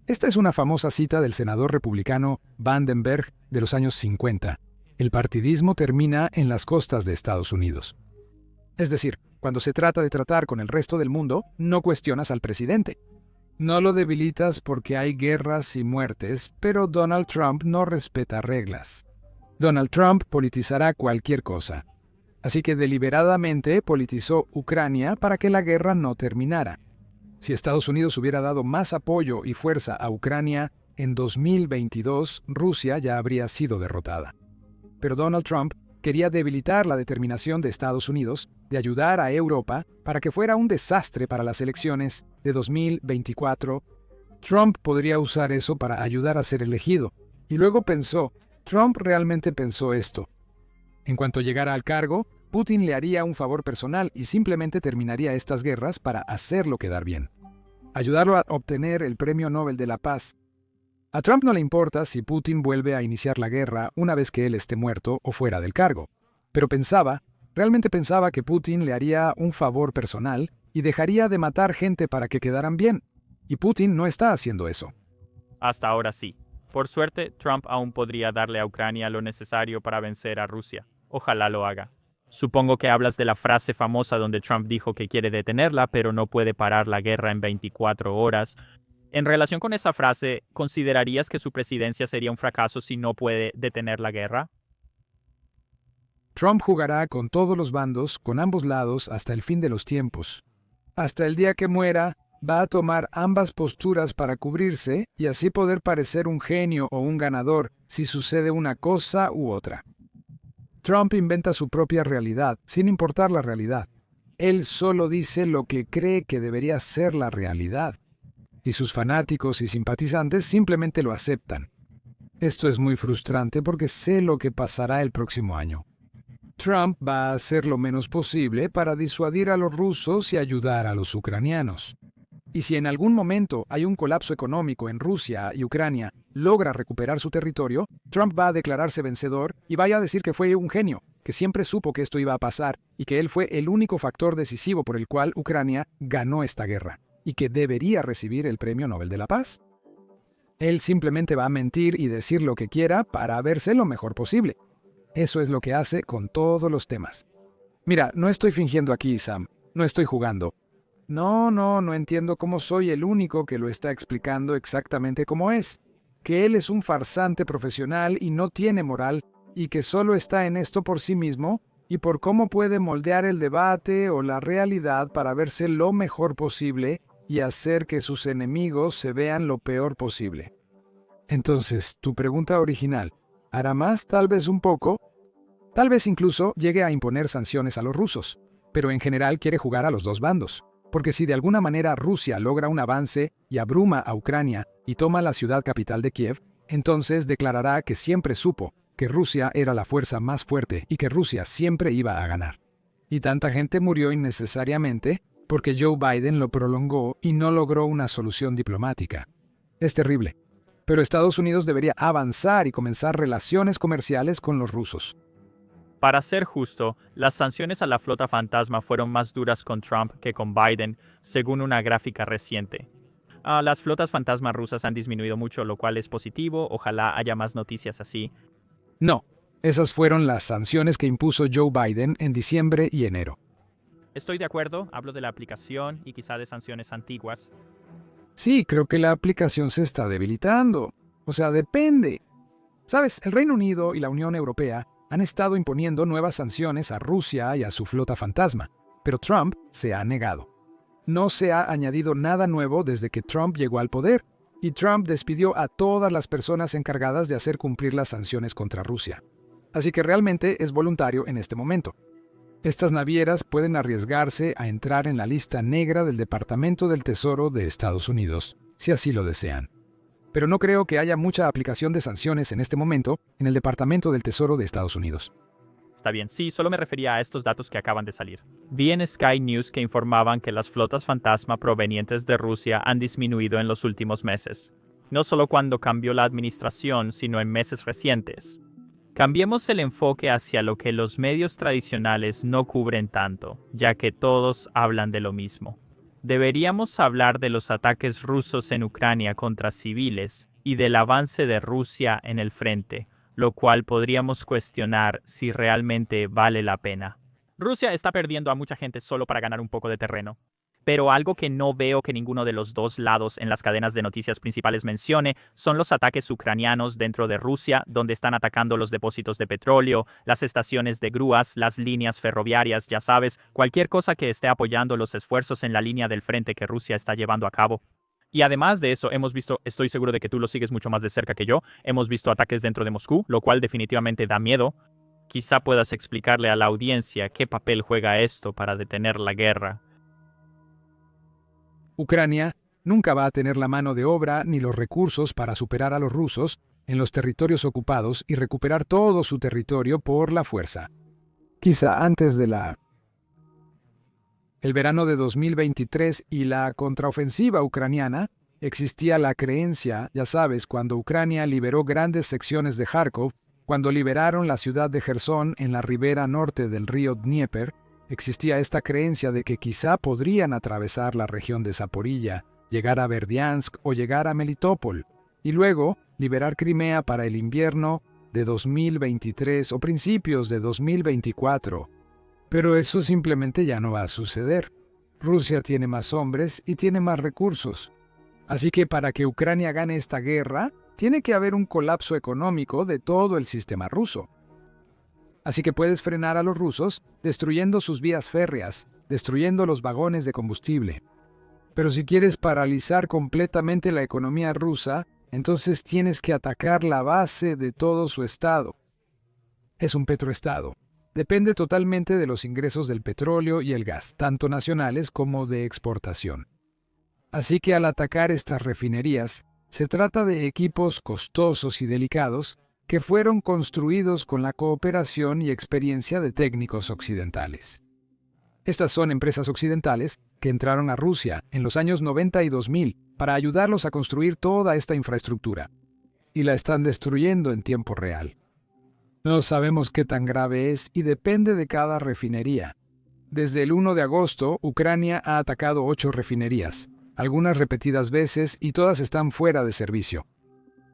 Esta es una famosa cita del senador republicano Vandenberg de los años 50. El partidismo termina en las costas de Estados Unidos. Es decir, cuando se trata de tratar con el resto del mundo, no cuestionas al presidente. No lo debilitas porque hay guerras y muertes, pero Donald Trump no respeta reglas. Donald Trump politizará cualquier cosa. Así que deliberadamente politizó Ucrania para que la guerra no terminara. Si Estados Unidos hubiera dado más apoyo y fuerza a Ucrania, en 2022 Rusia ya habría sido derrotada. Pero Donald Trump quería debilitar la determinación de Estados Unidos de ayudar a Europa para que fuera un desastre para las elecciones de 2024. Trump podría usar eso para ayudar a ser elegido. Y luego Trump realmente pensó esto. En cuanto llegara al cargo, Putin le haría un favor personal y simplemente terminaría estas guerras para hacerlo quedar bien. Ayudarlo a obtener el Premio Nobel de la Paz. A Trump no le importa si Putin vuelve a iniciar la guerra una vez que él esté muerto o fuera del cargo. Pero realmente pensaba que Putin le haría un favor personal y dejaría de matar gente para que quedaran bien. Y Putin no está haciendo eso. Hasta ahora sí. Por suerte, Trump aún podría darle a Ucrania lo necesario para vencer a Rusia. Ojalá lo haga. Supongo que hablas de la frase famosa donde Trump dijo que quiere detenerla, pero no puede parar la guerra en 24 horas. En relación con esa frase, ¿considerarías que su presidencia sería un fracaso si no puede detener la guerra? Trump jugará con todos los bandos, con ambos lados, hasta el fin de los tiempos. Hasta el día que muera, va a tomar ambas posturas para cubrirse y así poder parecer un genio o un ganador si sucede una cosa u otra. Trump inventa su propia realidad, sin importar la realidad. Él solo dice lo que cree que debería ser la realidad. Y sus fanáticos y simpatizantes simplemente lo aceptan. Esto es muy frustrante porque sé lo que pasará el próximo año. Trump va a hacer lo menos posible para disuadir a los rusos y ayudar a los ucranianos. Y si en algún momento hay un colapso económico en Rusia y Ucrania logra recuperar su territorio, Trump va a declararse vencedor y vaya a decir que fue un genio, que siempre supo que esto iba a pasar y que él fue el único factor decisivo por el cual Ucrania ganó esta guerra y que debería recibir el Premio Nobel de la Paz. Él simplemente va a mentir y decir lo que quiera para verse lo mejor posible. Eso es lo que hace con todos los temas. Mira, no estoy fingiendo aquí, Sam. No estoy jugando. No entiendo cómo soy el único que lo está explicando exactamente como es. Que él es un farsante profesional y no tiene moral, y que solo está en esto por sí mismo y por cómo puede moldear el debate o la realidad para verse lo mejor posible y hacer que sus enemigos se vean lo peor posible. Entonces, tu pregunta original, ¿hará más? Tal vez un poco. Tal vez incluso llegue a imponer sanciones a los rusos, pero en general quiere jugar a los dos bandos. Porque si de alguna manera Rusia logra un avance y abruma a Ucrania y toma la ciudad capital de Kiev, entonces declarará que siempre supo que Rusia era la fuerza más fuerte y que Rusia siempre iba a ganar. Y tanta gente murió innecesariamente porque Joe Biden lo prolongó y no logró una solución diplomática. Es terrible. Pero Estados Unidos debería avanzar y comenzar relaciones comerciales con los rusos. Para ser justo, las sanciones a la flota fantasma fueron más duras con Trump que con Biden, según una gráfica reciente. Las flotas fantasma rusas han disminuido mucho, lo cual es positivo. Ojalá haya más noticias así. No, esas fueron las sanciones que impuso Joe Biden en diciembre y enero. Estoy de acuerdo, hablo de la aplicación y quizá de sanciones antiguas. Sí, creo que la aplicación se está debilitando. O sea, depende. ¿Sabes? El Reino Unido y la Unión Europea han estado imponiendo nuevas sanciones a Rusia y a su flota fantasma, pero Trump se ha negado. No se ha añadido nada nuevo desde que Trump llegó al poder, y Trump despidió a todas las personas encargadas de hacer cumplir las sanciones contra Rusia. Así que realmente es voluntario en este momento. Estas navieras pueden arriesgarse a entrar en la lista negra del Departamento del Tesoro de Estados Unidos, si así lo desean. Pero no creo que haya mucha aplicación de sanciones en este momento en el Departamento del Tesoro de Estados Unidos. Está bien, sí, solo me refería a estos datos que acaban de salir. Vi en Sky News que informaban que las flotas fantasma provenientes de Rusia han disminuido en los últimos meses. No solo cuando cambió la administración, sino en meses recientes. Cambiemos el enfoque hacia lo que los medios tradicionales no cubren tanto, ya que todos hablan de lo mismo. Deberíamos hablar de los ataques rusos en Ucrania contra civiles y del avance de Rusia en el frente, lo cual podríamos cuestionar si realmente vale la pena. Rusia está perdiendo a mucha gente solo para ganar un poco de terreno. Pero algo que no veo que ninguno de los dos lados en las cadenas de noticias principales mencione son los ataques ucranianos dentro de Rusia, donde están atacando los depósitos de petróleo, las estaciones de grúas, las líneas ferroviarias, ya sabes, cualquier cosa que esté apoyando los esfuerzos en la línea del frente que Rusia está llevando a cabo. Y además de eso, hemos visto, estoy seguro de que tú lo sigues mucho más de cerca que yo, hemos visto ataques dentro de Moscú, lo cual definitivamente da miedo. Quizá puedas explicarle a la audiencia qué papel juega esto para detener la guerra. Ucrania nunca va a tener la mano de obra ni los recursos para superar a los rusos en los territorios ocupados y recuperar todo su territorio por la fuerza. Quizá antes de el verano de 2023 y la contraofensiva ucraniana, existía la creencia, ya sabes, cuando Ucrania liberó grandes secciones de Kharkov, cuando liberaron la ciudad de Jersón en la ribera norte del río Dnieper, existía esta creencia de que quizá podrían atravesar la región de Zaporilla, llegar a Berdiansk o llegar a Melitopol, y luego liberar Crimea para el invierno de 2023 o principios de 2024. Pero eso simplemente ya no va a suceder. Rusia tiene más hombres y tiene más recursos. Así que para que Ucrania gane esta guerra, tiene que haber un colapso económico de todo el sistema ruso. Así que puedes frenar a los rusos destruyendo sus vías férreas, destruyendo los vagones de combustible. Pero si quieres paralizar completamente la economía rusa, entonces tienes que atacar la base de todo su estado. Es un petroestado. Depende totalmente de los ingresos del petróleo y el gas, tanto nacionales como de exportación. Así que al atacar estas refinerías, se trata de equipos costosos y delicados que fueron construidos con la cooperación y experiencia de técnicos occidentales. Estas son empresas occidentales que entraron a Rusia en los años 90 y 2000 para ayudarlos a construir toda esta infraestructura, y la están destruyendo en tiempo real. No sabemos qué tan grave es y depende de cada refinería. Desde el 1 de agosto, Ucrania ha atacado 8 refinerías, algunas repetidas veces y todas están fuera de servicio.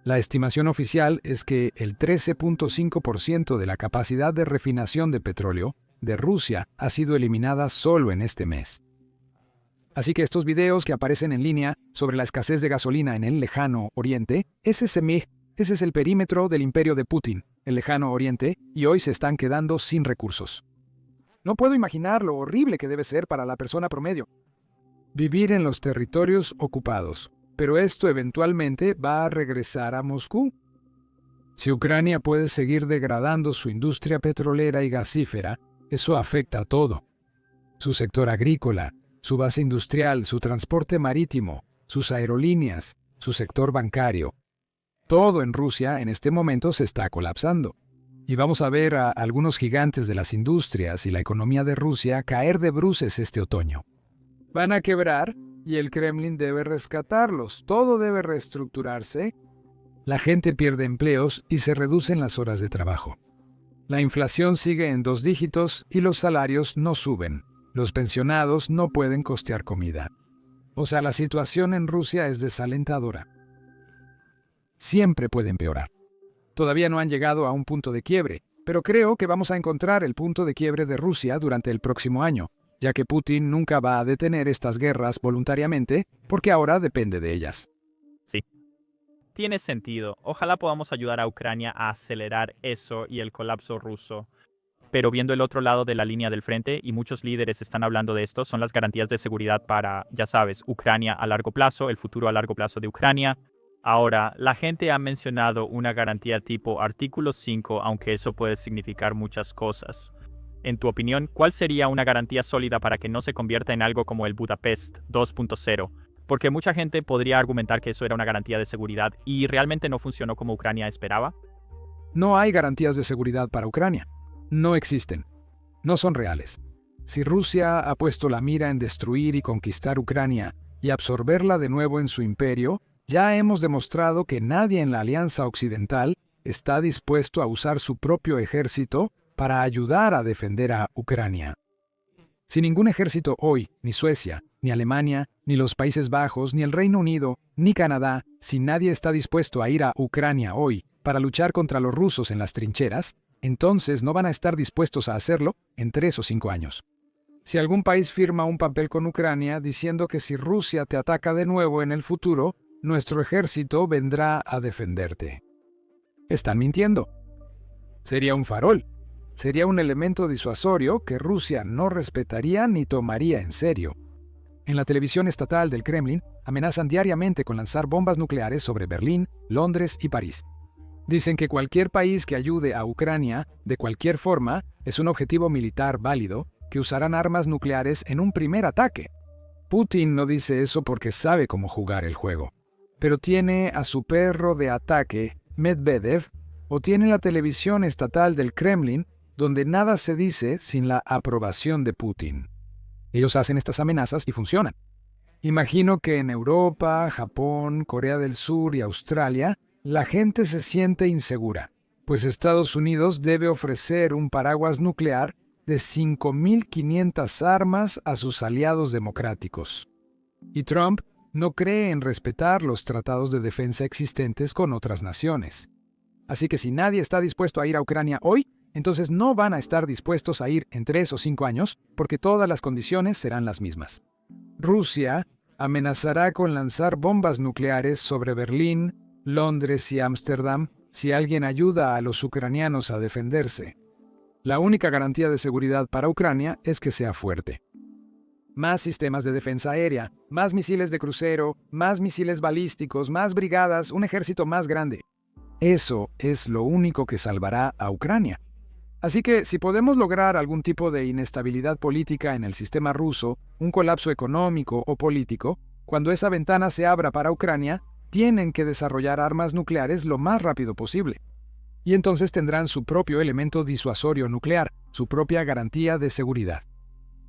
La estimación oficial es que el 13.5% de la capacidad de refinación de petróleo de Rusia ha sido eliminada solo en este mes. Así que estos videos que aparecen en línea sobre la escasez de gasolina en el lejano oriente, ese es el perímetro del imperio de Putin, el lejano oriente, y hoy se están quedando sin recursos. No puedo imaginar lo horrible que debe ser para la persona promedio vivir en los territorios ocupados, pero esto eventualmente va a regresar a Moscú. Si Ucrania puede seguir degradando su industria petrolera y gasífera, eso afecta a todo. Su sector agrícola, su base industrial, su transporte marítimo, sus aerolíneas, su sector bancario. Todo en Rusia en este momento se está colapsando. Y vamos a ver a algunos gigantes de las industrias y la economía de Rusia caer de bruces este otoño. Van a quebrar y el Kremlin debe rescatarlos. Todo debe reestructurarse. La gente pierde empleos y se reducen las horas de trabajo. La inflación sigue en 2 dígitos y los salarios no suben. Los pensionados no pueden costear comida. O sea, la situación en Rusia es desalentadora. Siempre puede empeorar. Todavía no han llegado a un punto de quiebre, pero creo que vamos a encontrar el punto de quiebre de Rusia durante el próximo año, ya que Putin nunca va a detener estas guerras voluntariamente, porque ahora depende de ellas. Sí. Tiene sentido. Ojalá podamos ayudar a Ucrania a acelerar eso y el colapso ruso. Pero viendo el otro lado de la línea del frente, y muchos líderes están hablando de esto, son las garantías de seguridad para, ya sabes, Ucrania a largo plazo, el futuro a largo plazo de Ucrania. Ahora, la gente ha mencionado una garantía tipo Artículo 5, aunque eso puede significar muchas cosas. En tu opinión, ¿cuál sería una garantía sólida para que no se convierta en algo como el Budapest 2.0? Porque mucha gente podría argumentar que eso era una garantía de seguridad y realmente no funcionó como Ucrania esperaba. No hay garantías de seguridad para Ucrania. No existen. No son reales. Si Rusia ha puesto la mira en destruir y conquistar Ucrania y absorberla de nuevo en su imperio, ya hemos demostrado que nadie en la Alianza Occidental está dispuesto a usar su propio ejército para ayudar a defender a Ucrania. Si ningún ejército hoy, ni Suecia, ni Alemania, ni los Países Bajos, ni el Reino Unido, ni Canadá, si nadie está dispuesto a ir a Ucrania hoy para luchar contra los rusos en las trincheras, entonces no van a estar dispuestos a hacerlo en 3 o 5 años. Si algún país firma un papel con Ucrania diciendo que si Rusia te ataca de nuevo en el futuro, nuestro ejército vendrá a defenderte. Están mintiendo. Sería un farol. Sería un elemento disuasorio que Rusia no respetaría ni tomaría en serio. En la televisión estatal del Kremlin amenazan diariamente con lanzar bombas nucleares sobre Berlín, Londres y París. Dicen que cualquier país que ayude a Ucrania, de cualquier forma, es un objetivo militar válido, que usarán armas nucleares en un primer ataque. Putin no dice eso porque sabe cómo jugar el juego. Pero tiene a su perro de ataque, Medvedev, o tiene la televisión estatal del Kremlin, donde nada se dice sin la aprobación de Putin. Ellos hacen estas amenazas y funcionan. Imagino que en Europa, Japón, Corea del Sur y Australia, la gente se siente insegura, pues Estados Unidos debe ofrecer un paraguas nuclear de 5.500 armas a sus aliados democráticos. Y Trump no cree en respetar los tratados de defensa existentes con otras naciones. Así que si nadie está dispuesto a ir a Ucrania hoy, Entonces no van a estar dispuestos a ir en 3 o 5 años porque todas las condiciones serán las mismas. Rusia amenazará con lanzar bombas nucleares sobre Berlín, Londres y Ámsterdam si alguien ayuda a los ucranianos a defenderse. La única garantía de seguridad para Ucrania es que sea fuerte. Más sistemas de defensa aérea, más misiles de crucero, más misiles balísticos, más brigadas, un ejército más grande. Eso es lo único que salvará a Ucrania. Así que si podemos lograr algún tipo de inestabilidad política en el sistema ruso, un colapso económico o político, cuando esa ventana se abra para Ucrania, tienen que desarrollar armas nucleares lo más rápido posible. Y entonces tendrán su propio elemento disuasorio nuclear, su propia garantía de seguridad.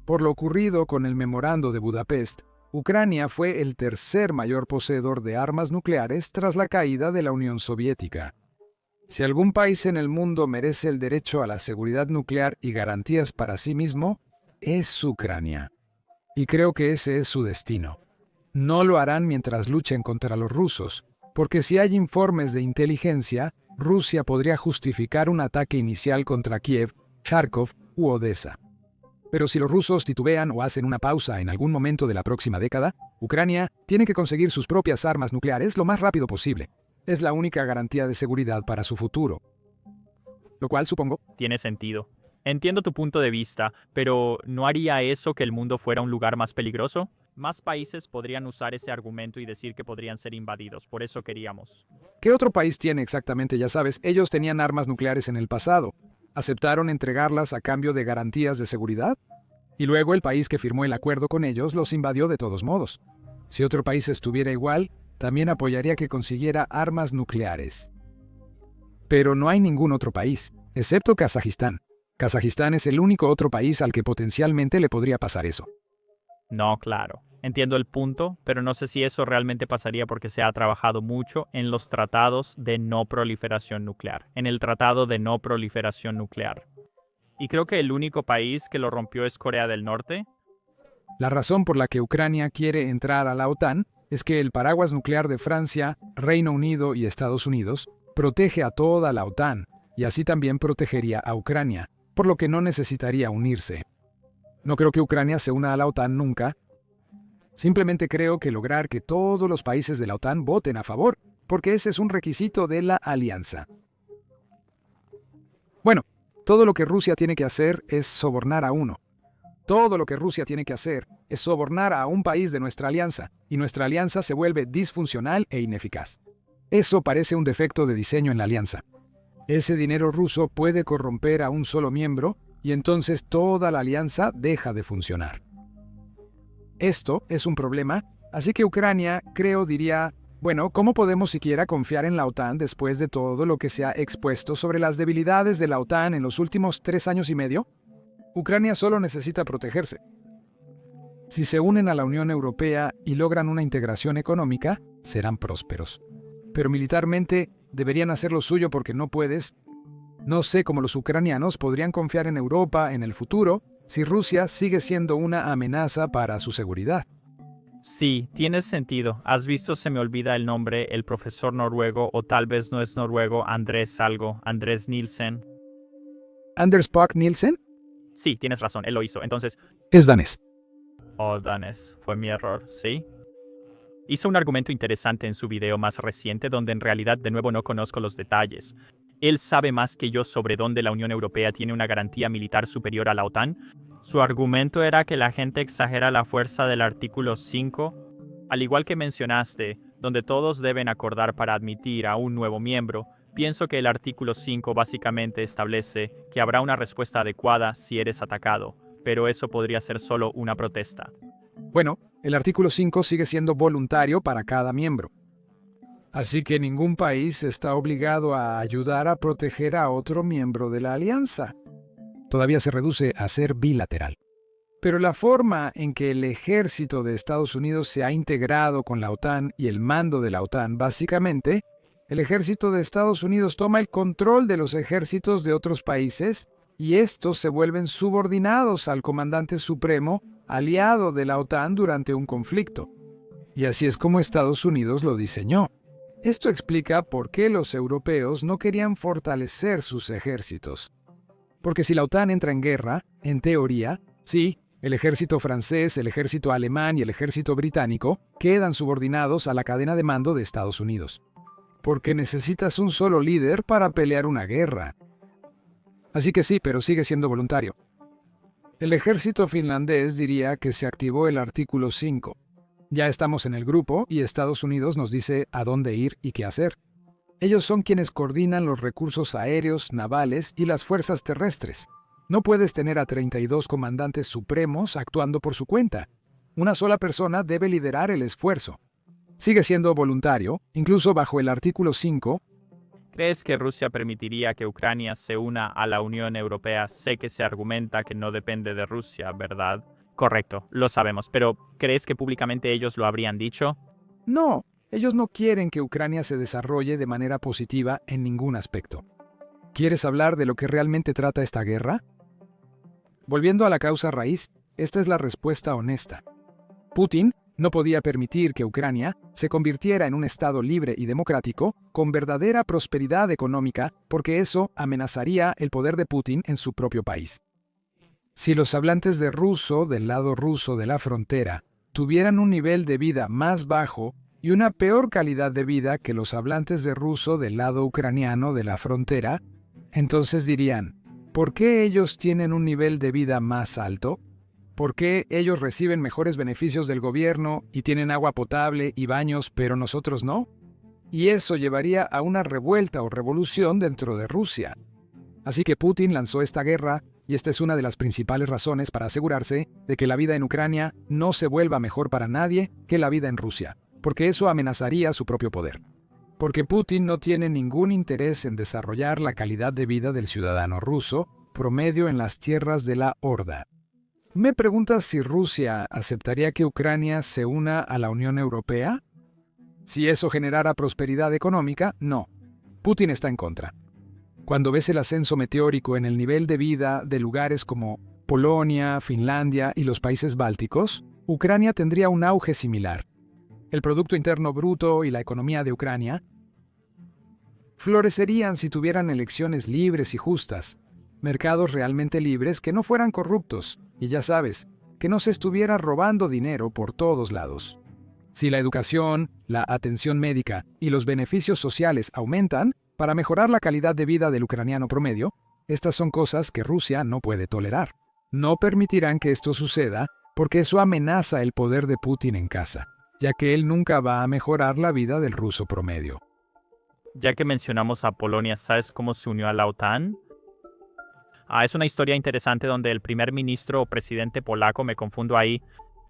Por lo ocurrido con el Memorando de Budapest, Ucrania fue el tercer mayor poseedor de armas nucleares tras la caída de la Unión Soviética. Si algún país en el mundo merece el derecho a la seguridad nuclear y garantías para sí mismo, es Ucrania. Y creo que ese es su destino. No lo harán mientras luchen contra los rusos, porque si hay informes de inteligencia, Rusia podría justificar un ataque inicial contra Kiev, Kharkov u Odessa. Pero si los rusos titubean o hacen una pausa en algún momento de la próxima década, Ucrania tiene que conseguir sus propias armas nucleares lo más rápido posible. Es la única garantía de seguridad para su futuro. Lo cual, supongo, Tiene sentido. Entiendo tu punto de vista, pero ¿no haría eso que el mundo fuera un lugar más peligroso? Más países podrían usar ese argumento y decir que podrían ser invadidos, por eso queríamos. ¿qué otro país tiene exactamente? Ya sabes, ellos tenían armas nucleares en el pasado. ¿Aceptaron entregarlas a cambio de garantías de seguridad? Y luego el país que firmó el acuerdo con ellos los invadió de todos modos. Si otro país estuviera igual, también apoyaría que consiguiera armas nucleares. Pero no hay ningún otro país, excepto Kazajistán. Kazajistán es el único otro país al que potencialmente le podría pasar eso. No, claro. Entiendo el punto, pero no sé si eso realmente pasaría porque se ha trabajado mucho en los tratados de no proliferación nuclear, en el tratado de no proliferación nuclear. Y creo que el único país que lo rompió es Corea del Norte. La razón por la que Ucrania quiere entrar a la OTAN es que el paraguas nuclear de Francia, Reino Unido y Estados Unidos protege a toda la OTAN, y así también protegería a Ucrania, por lo que no necesitaría unirse. No creo que Ucrania se una a la OTAN nunca. Simplemente creo que lograr que todos los países de la OTAN voten a favor, porque ese es un requisito de la alianza. Bueno, todo lo que Rusia tiene que hacer es sobornar a uno. Todo lo que Rusia tiene que hacer es sobornar a un país de nuestra alianza, y nuestra alianza se vuelve disfuncional e ineficaz. Eso parece un defecto de diseño en la alianza. Ese dinero ruso puede corromper a un solo miembro, y entonces toda la alianza deja de funcionar. Esto es un problema, así que Ucrania, creo, diría, bueno, ¿cómo podemos siquiera confiar en la OTAN después de todo lo que se ha expuesto sobre las debilidades de la OTAN en los últimos 3 años y medio? Ucrania solo necesita protegerse. Si se unen a la Unión Europea y logran una integración económica, serán prósperos. Pero militarmente deberían hacer lo suyo porque no puedes. No sé cómo los ucranianos podrían confiar en Europa en el futuro si Rusia sigue siendo una amenaza para su seguridad. Sí, tiene sentido. ¿Has visto, se me olvida el nombre, el profesor noruego, o tal vez no es noruego, Andrés Nielsen? ¿Anders Bak Nielsen? Sí, tienes razón, él lo hizo. Entonces, Es danés. oh, Danes, fue mi error, ¿sí? Hizo un argumento interesante en su video más reciente donde en realidad de nuevo no conozco los detalles. Él sabe más que yo sobre dónde la Unión Europea tiene una garantía militar superior a la OTAN. Su argumento era que la gente exagera la fuerza del artículo 5, al igual que mencionaste, donde todos deben acordar para admitir a un nuevo miembro. Pienso que el artículo 5 básicamente establece que habrá una respuesta adecuada si eres atacado, pero eso podría ser solo una protesta. Bueno, el artículo 5 sigue siendo voluntario para cada miembro. Así que ningún país está obligado a ayudar a proteger a otro miembro de la alianza. Todavía se reduce a ser bilateral. Pero la forma en que el ejército de Estados Unidos se ha integrado con la OTAN y el mando de la OTAN, básicamente, el ejército de Estados Unidos toma el control de los ejércitos de otros países y estos se vuelven subordinados al comandante supremo, aliado de la OTAN durante un conflicto. Y así es como Estados Unidos lo diseñó. Esto explica por qué los europeos no querían fortalecer sus ejércitos. Porque si la OTAN entra en guerra, en teoría, sí, el ejército francés, el ejército alemán y el ejército británico quedan subordinados a la cadena de mando de Estados Unidos. Porque necesitas un solo líder para pelear una guerra. Así que sí, pero sigue siendo voluntario. El ejército finlandés diría que se activó el artículo 5. Ya estamos en el grupo y Estados Unidos nos dice a dónde ir y qué hacer. Ellos son quienes coordinan los recursos aéreos, navales y las fuerzas terrestres. No puedes tener a 32 comandantes supremos actuando por su cuenta. Una sola persona debe liderar el esfuerzo. Sigue siendo voluntario, incluso bajo el artículo 5. ¿Crees que Rusia permitiría que Ucrania se una a la Unión Europea? Sé que se argumenta que no depende de Rusia, ¿verdad? Correcto, lo sabemos, pero ¿crees que públicamente ellos lo habrían dicho? No, ellos no quieren que Ucrania se desarrolle de manera positiva en ningún aspecto. ¿Quieres hablar de lo que realmente trata esta guerra? Volviendo a la causa raíz, esta es la respuesta honesta. Putin no podía permitir que Ucrania se convirtiera en un Estado libre y democrático con verdadera prosperidad económica, porque eso amenazaría el poder de Putin en su propio país. Si los hablantes de ruso del lado ruso de la frontera tuvieran un nivel de vida más bajo y una peor calidad de vida que los hablantes de ruso del lado ucraniano de la frontera, entonces dirían, ¿por qué ellos tienen un nivel de vida más alto? ¿Por qué ellos reciben mejores beneficios del gobierno y tienen agua potable y baños, pero nosotros no? Y eso llevaría a una revuelta o revolución dentro de Rusia. Así que Putin lanzó esta guerra, y esta es una de las principales razones para asegurarse de que la vida en Ucrania no se vuelva mejor para nadie que la vida en Rusia, porque eso amenazaría su propio poder. Porque Putin no tiene ningún interés en desarrollar la calidad de vida del ciudadano ruso promedio en las tierras de la Horda. ¿Me preguntas si Rusia aceptaría que Ucrania se una a la Unión Europea? Si eso generara prosperidad económica, no. Putin está en contra. Cuando ves el ascenso meteórico en el nivel de vida de lugares como Polonia, Finlandia y los países bálticos, Ucrania tendría un auge similar. El Producto Interno Bruto y la economía de Ucrania florecerían si tuvieran elecciones libres y justas, mercados realmente libres que no fueran corruptos, y ya sabes, que no se estuviera robando dinero por todos lados. Si la educación, la atención médica y los beneficios sociales aumentan para mejorar la calidad de vida del ucraniano promedio, estas son cosas que Rusia no puede tolerar. No permitirán que esto suceda porque eso amenaza el poder de Putin en casa, ya que él nunca va a mejorar la vida del ruso promedio. Ya que mencionamos a Polonia, ¿sabes cómo se unió a la OTAN? Es una historia interesante donde el primer ministro o presidente polaco, me confundo ahí,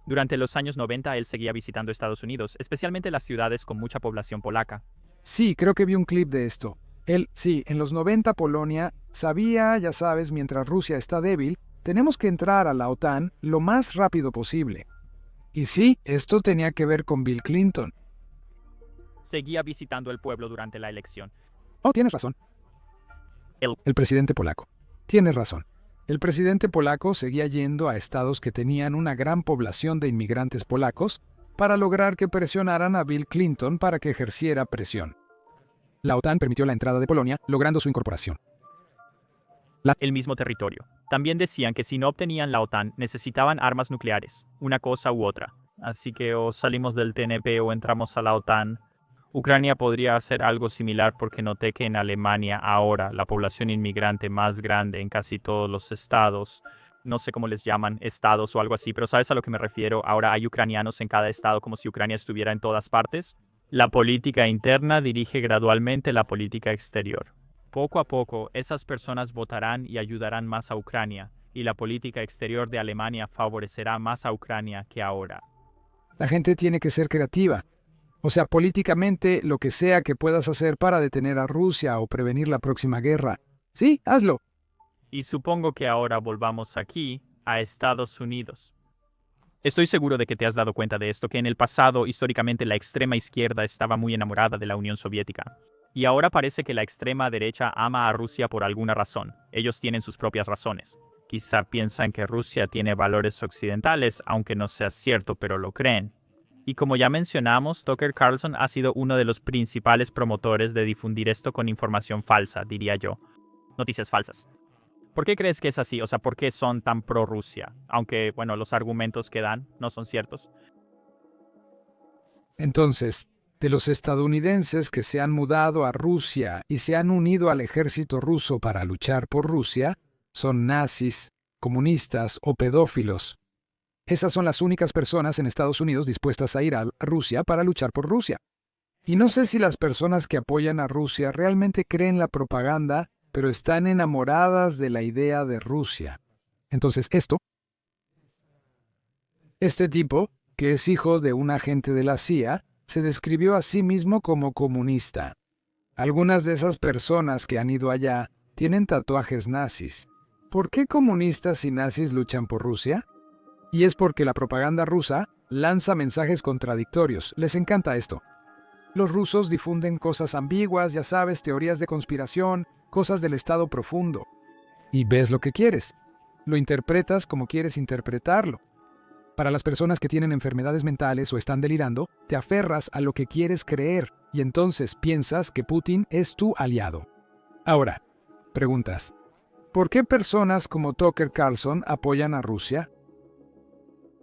durante los años 90 él seguía visitando Estados Unidos, especialmente las ciudades con mucha población polaca. Sí, creo que vi un clip de esto. En los 90 Polonia sabía, ya sabes, mientras Rusia está débil, tenemos que entrar a la OTAN lo más rápido posible. Y sí, esto tenía que ver con Bill Clinton. Seguía visitando el pueblo durante la elección. Oh, tienes razón. El presidente polaco. Tienes razón. El presidente polaco seguía yendo a estados que tenían una gran población de inmigrantes polacos para lograr que presionaran a Bill Clinton para que ejerciera presión. La OTAN permitió la entrada de Polonia, logrando su incorporación. El mismo territorio. También decían que si no obtenían la OTAN, necesitaban armas nucleares, una cosa u otra. Así que o salimos del TNP o entramos a la OTAN. Ucrania podría hacer algo similar porque noté que en Alemania ahora la población inmigrante más grande en casi todos los estados, no sé cómo les llaman, estados o algo así, pero ¿sabes a lo que me refiero? Ahora hay ucranianos en cada estado como si Ucrania estuviera en todas partes. La política interna dirige gradualmente la política exterior. Poco a poco, esas personas votarán y ayudarán más a Ucrania, y la política exterior de Alemania favorecerá más a Ucrania que ahora. La gente tiene que ser creativa. O sea, políticamente, lo que sea que puedas hacer para detener a Rusia o prevenir la próxima guerra. Sí, hazlo. Y supongo que ahora volvamos aquí, a Estados Unidos. Estoy seguro de que te has dado cuenta de esto, que en el pasado, históricamente, la extrema izquierda estaba muy enamorada de la Unión Soviética. Y ahora parece que la extrema derecha ama a Rusia por alguna razón. Ellos tienen sus propias razones. Quizá piensan que Rusia tiene valores occidentales, aunque no sea cierto, pero lo creen. Y como ya mencionamos, Tucker Carlson ha sido uno de los principales promotores de difundir esto con información falsa, diría yo. Noticias falsas. ¿Por qué crees que es así? O sea, ¿por qué son tan pro Rusia? Aunque, bueno, los argumentos que dan no son ciertos. Entonces, de los estadounidenses que se han mudado a Rusia y se han unido al ejército ruso para luchar por Rusia, son nazis, comunistas o pedófilos. Esas son las únicas personas en Estados Unidos dispuestas a ir a Rusia para luchar por Rusia. Y no sé si las personas que apoyan a Rusia realmente creen la propaganda, pero están enamoradas de la idea de Rusia. Entonces, este tipo, que es hijo de un agente de la CIA, se describió a sí mismo como comunista. Algunas de esas personas que han ido allá tienen tatuajes nazis. ¿Por qué comunistas y nazis luchan por Rusia? Y es porque la propaganda rusa lanza mensajes contradictorios. Les encanta esto. Los rusos difunden cosas ambiguas, ya sabes, teorías de conspiración, cosas del estado profundo. Y ves lo que quieres. Lo interpretas como quieres interpretarlo. Para las personas que tienen enfermedades mentales o están delirando, te aferras a lo que quieres creer y entonces piensas que Putin es tu aliado. Ahora, preguntas. ¿Por qué personas como Tucker Carlson apoyan a Rusia?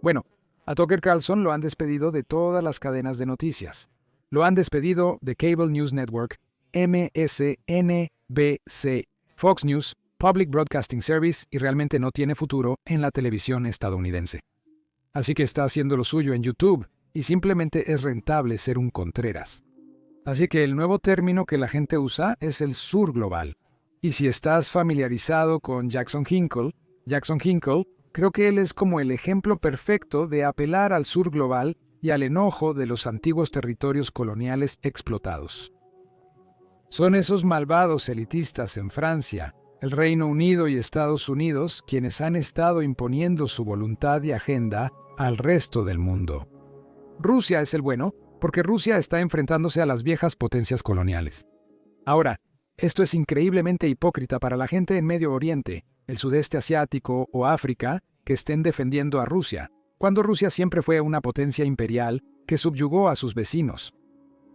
Bueno, a Tucker Carlson lo han despedido de todas las cadenas de noticias. Lo han despedido de Cable News Network, MSNBC, Fox News, Public Broadcasting Service y realmente no tiene futuro en la televisión estadounidense. Así que está haciendo lo suyo en YouTube y simplemente es rentable ser un Contreras. Así que el nuevo término que la gente usa es el sur global. Y si estás familiarizado con Jackson Hinkle, creo que él es como el ejemplo perfecto de apelar al sur global y al enojo de los antiguos territorios coloniales explotados. Son esos malvados elitistas en Francia, el Reino Unido y Estados Unidos quienes han estado imponiendo su voluntad y agenda al resto del mundo. Rusia es el bueno porque Rusia está enfrentándose a las viejas potencias coloniales. Ahora, esto es increíblemente hipócrita para la gente en Medio Oriente, el sudeste asiático o África que estén defendiendo a Rusia, cuando Rusia siempre fue una potencia imperial que subyugó a sus vecinos.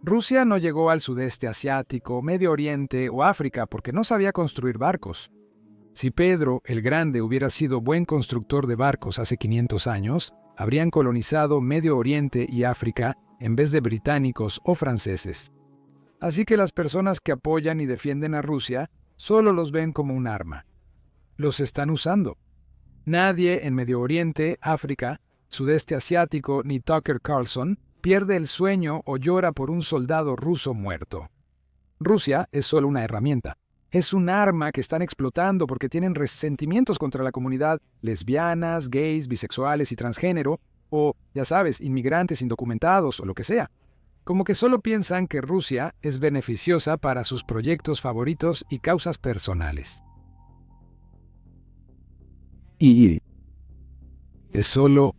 Rusia no llegó al sudeste asiático, Medio Oriente o África porque no sabía construir barcos. Si Pedro el Grande hubiera sido buen constructor de barcos hace 500 años, habrían colonizado Medio Oriente y África en vez de británicos o franceses. Así que las personas que apoyan y defienden a Rusia solo los ven como un arma. Los están usando. Nadie en Medio Oriente, África, sudeste asiático ni Tucker Carlson pierde el sueño o llora por un soldado ruso muerto. Rusia es solo una herramienta. Es un arma que están explotando porque tienen resentimientos contra la comunidad lesbianas, gays, bisexuales y transgénero, o, ya sabes, inmigrantes indocumentados o lo que sea. Como que solo piensan que Rusia es beneficiosa para sus proyectos favoritos y causas personales. Y es solo...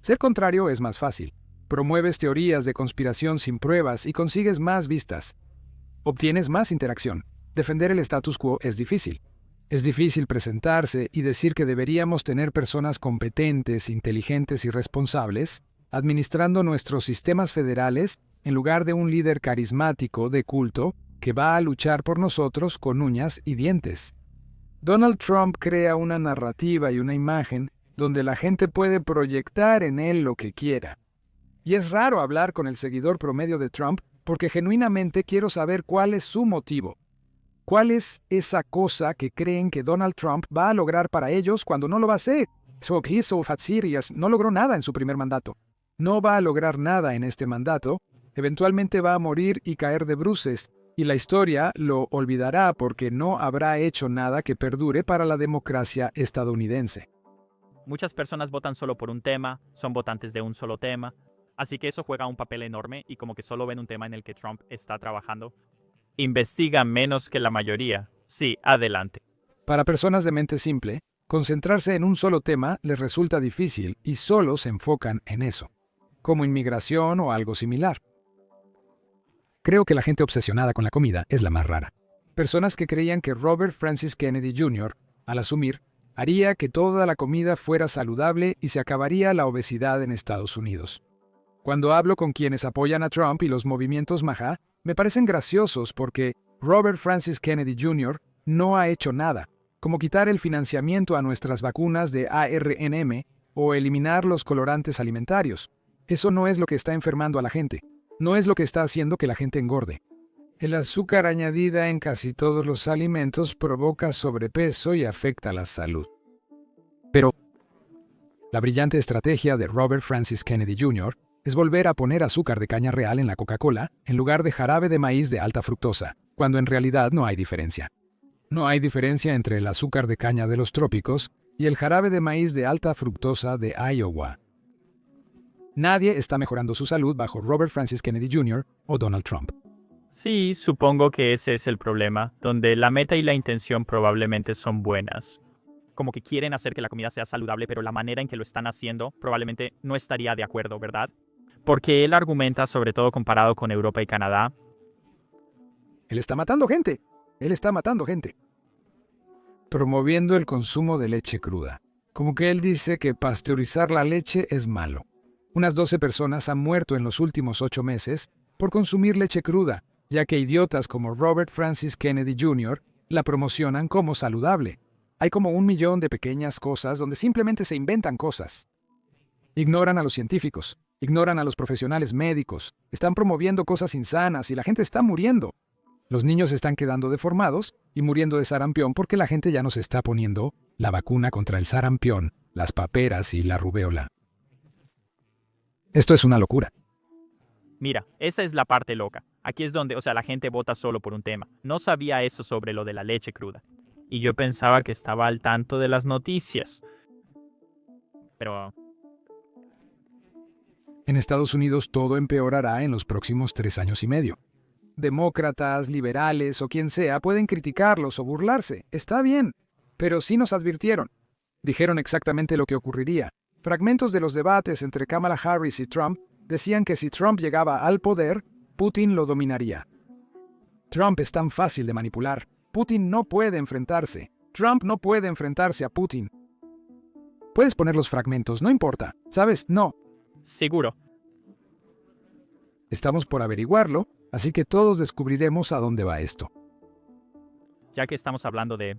Ser contrario es más fácil. Promueves teorías de conspiración sin pruebas y consigues más vistas. Obtienes más interacción. Defender el status quo es difícil. Es difícil presentarse y decir que deberíamos tener personas competentes, inteligentes y responsables administrando nuestros sistemas federales en lugar de un líder carismático de culto que va a luchar por nosotros con uñas y dientes. Donald Trump crea una narrativa y una imagen donde la gente puede proyectar en él lo que quiera. Y es raro hablar con el seguidor promedio de Trump porque genuinamente quiero saber cuál es su motivo. ¿Cuál es esa cosa que creen que Donald Trump va a lograr para ellos cuando no lo va a hacer? No logró nada en su primer mandato. No va a lograr nada en este mandato. Eventualmente va a morir y caer de bruces, y la historia lo olvidará porque no habrá hecho nada que perdure para la democracia estadounidense. Muchas personas votan solo por un tema, son votantes de un solo tema, así que eso juega un papel enorme y como que solo ven un tema en el que Trump está trabajando. Investiga menos que la mayoría. Sí, adelante. Para personas de mente simple, concentrarse en un solo tema les resulta difícil y solo se enfocan en eso, como inmigración o algo similar. Creo que la gente obsesionada con la comida es la más rara. Personas que creían que Robert Francis Kennedy Jr., al asumir, haría que toda la comida fuera saludable y se acabaría la obesidad en Estados Unidos. Cuando hablo con quienes apoyan a Trump y los movimientos MAGA, Me parecen graciosos porque Robert Francis Kennedy Jr. no ha hecho nada, como quitar el financiamiento a nuestras vacunas de ARNM o eliminar los colorantes alimentarios. Eso no es lo que está enfermando a la gente. No es lo que está haciendo que la gente engorde. El azúcar añadida en casi todos los alimentos provoca sobrepeso y afecta la salud. Pero la brillante estrategia de Robert Francis Kennedy Jr. es volver a poner azúcar de caña real en la Coca-Cola en lugar de jarabe de maíz de alta fructosa, cuando en realidad no hay diferencia. No hay diferencia entre el azúcar de caña de los trópicos y el jarabe de maíz de alta fructosa de Iowa. Nadie está mejorando su salud bajo Robert Francis Kennedy Jr. o Donald Trump. Sí, supongo que ese es el problema, donde la meta y la intención probablemente son buenas. Como que quieren hacer que la comida sea saludable, pero la manera en que lo están haciendo probablemente no estaría de acuerdo, ¿verdad? Porque él argumenta, sobre todo comparado con Europa y Canadá. Él está matando gente. Él está matando gente. Promoviendo el consumo de leche cruda. Como que él dice que pasteurizar la leche es malo. Unas 12 personas han muerto en los últimos 8 meses por consumir leche cruda, ya que idiotas como Robert Francis Kennedy Jr. la promocionan como saludable. Hay como 1 millón de pequeñas cosas donde simplemente se inventan cosas. Ignoran a los científicos, ignoran a los profesionales médicos, están promoviendo cosas insanas y la gente está muriendo. Los niños están quedando deformados y muriendo de sarampión porque la gente ya no se está poniendo la vacuna contra el sarampión, las paperas y la rubéola. Esto es una locura. Mira, esa es la parte loca. Aquí es donde, la gente vota solo por un tema. No sabía eso sobre lo de la leche cruda. Y yo pensaba que estaba al tanto de las noticias. Pero En Estados Unidos todo empeorará en los próximos 3 años y medio. Demócratas, liberales o quien sea pueden criticarlos o burlarse. Está bien. Pero sí nos advirtieron. Dijeron exactamente lo que ocurriría. Fragmentos de los debates entre Kamala Harris y Trump decían que si Trump llegaba al poder, Putin lo dominaría. Trump es tan fácil de manipular. Putin no puede enfrentarse. Trump no puede enfrentarse a Putin. Puedes poner los fragmentos, no importa. ¿Sabes? No. seguro. Estamos por averiguarlo, así que todos descubriremos a dónde va esto. Ya que estamos hablando de...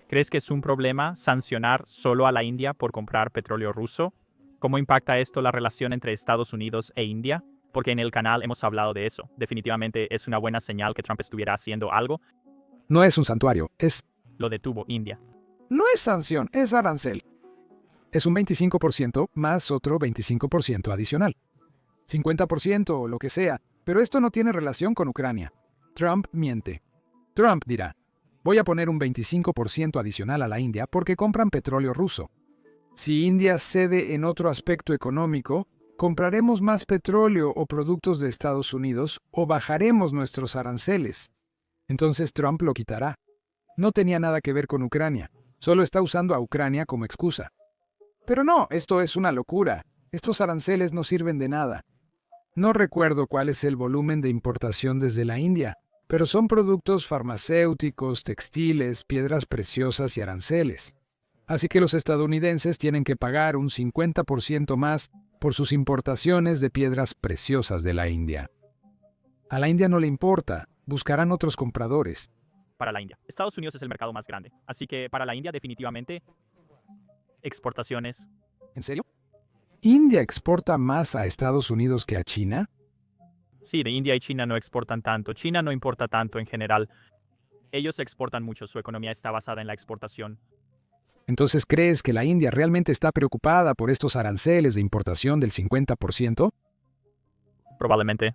¿Crees que es un problema sancionar solo a la India por comprar petróleo ruso? ¿Cómo impacta esto la relación entre Estados Unidos e India? Porque en el canal hemos hablado de eso. Definitivamente es una buena señal que Trump estuviera haciendo algo. No es un santuario, Lo detuvo India. no es sanción, es arancel. Es un 25% más otro 25% adicional. 50% o lo que sea, pero esto no tiene relación con Ucrania. Trump miente. Trump dirá, voy a poner un 25% adicional a la India porque compran petróleo ruso. Si India cede en otro aspecto económico, compraremos más petróleo o productos de Estados Unidos o bajaremos nuestros aranceles. Entonces Trump lo quitará. No tenía nada que ver con Ucrania, solo está usando a Ucrania como excusa. Pero no, esto es una locura. Estos aranceles no sirven de nada. No recuerdo cuál es el volumen de importación desde la India, pero son productos farmacéuticos, textiles, piedras preciosas y aranceles. Así que los estadounidenses tienen que pagar un 50% más por sus importaciones de piedras preciosas de la India. A la India no le importa, buscarán otros compradores. Para la India. Estados Unidos es el mercado más grande. Así que para la India definitivamente exportaciones. ¿En serio? ¿India exporta más a Estados Unidos que a China? Sí, de India y China no exportan tanto. China no importa tanto en general. Ellos exportan mucho. Su economía está basada en la exportación. Entonces, ¿crees que la India realmente está preocupada por estos aranceles de importación del 50%? Probablemente.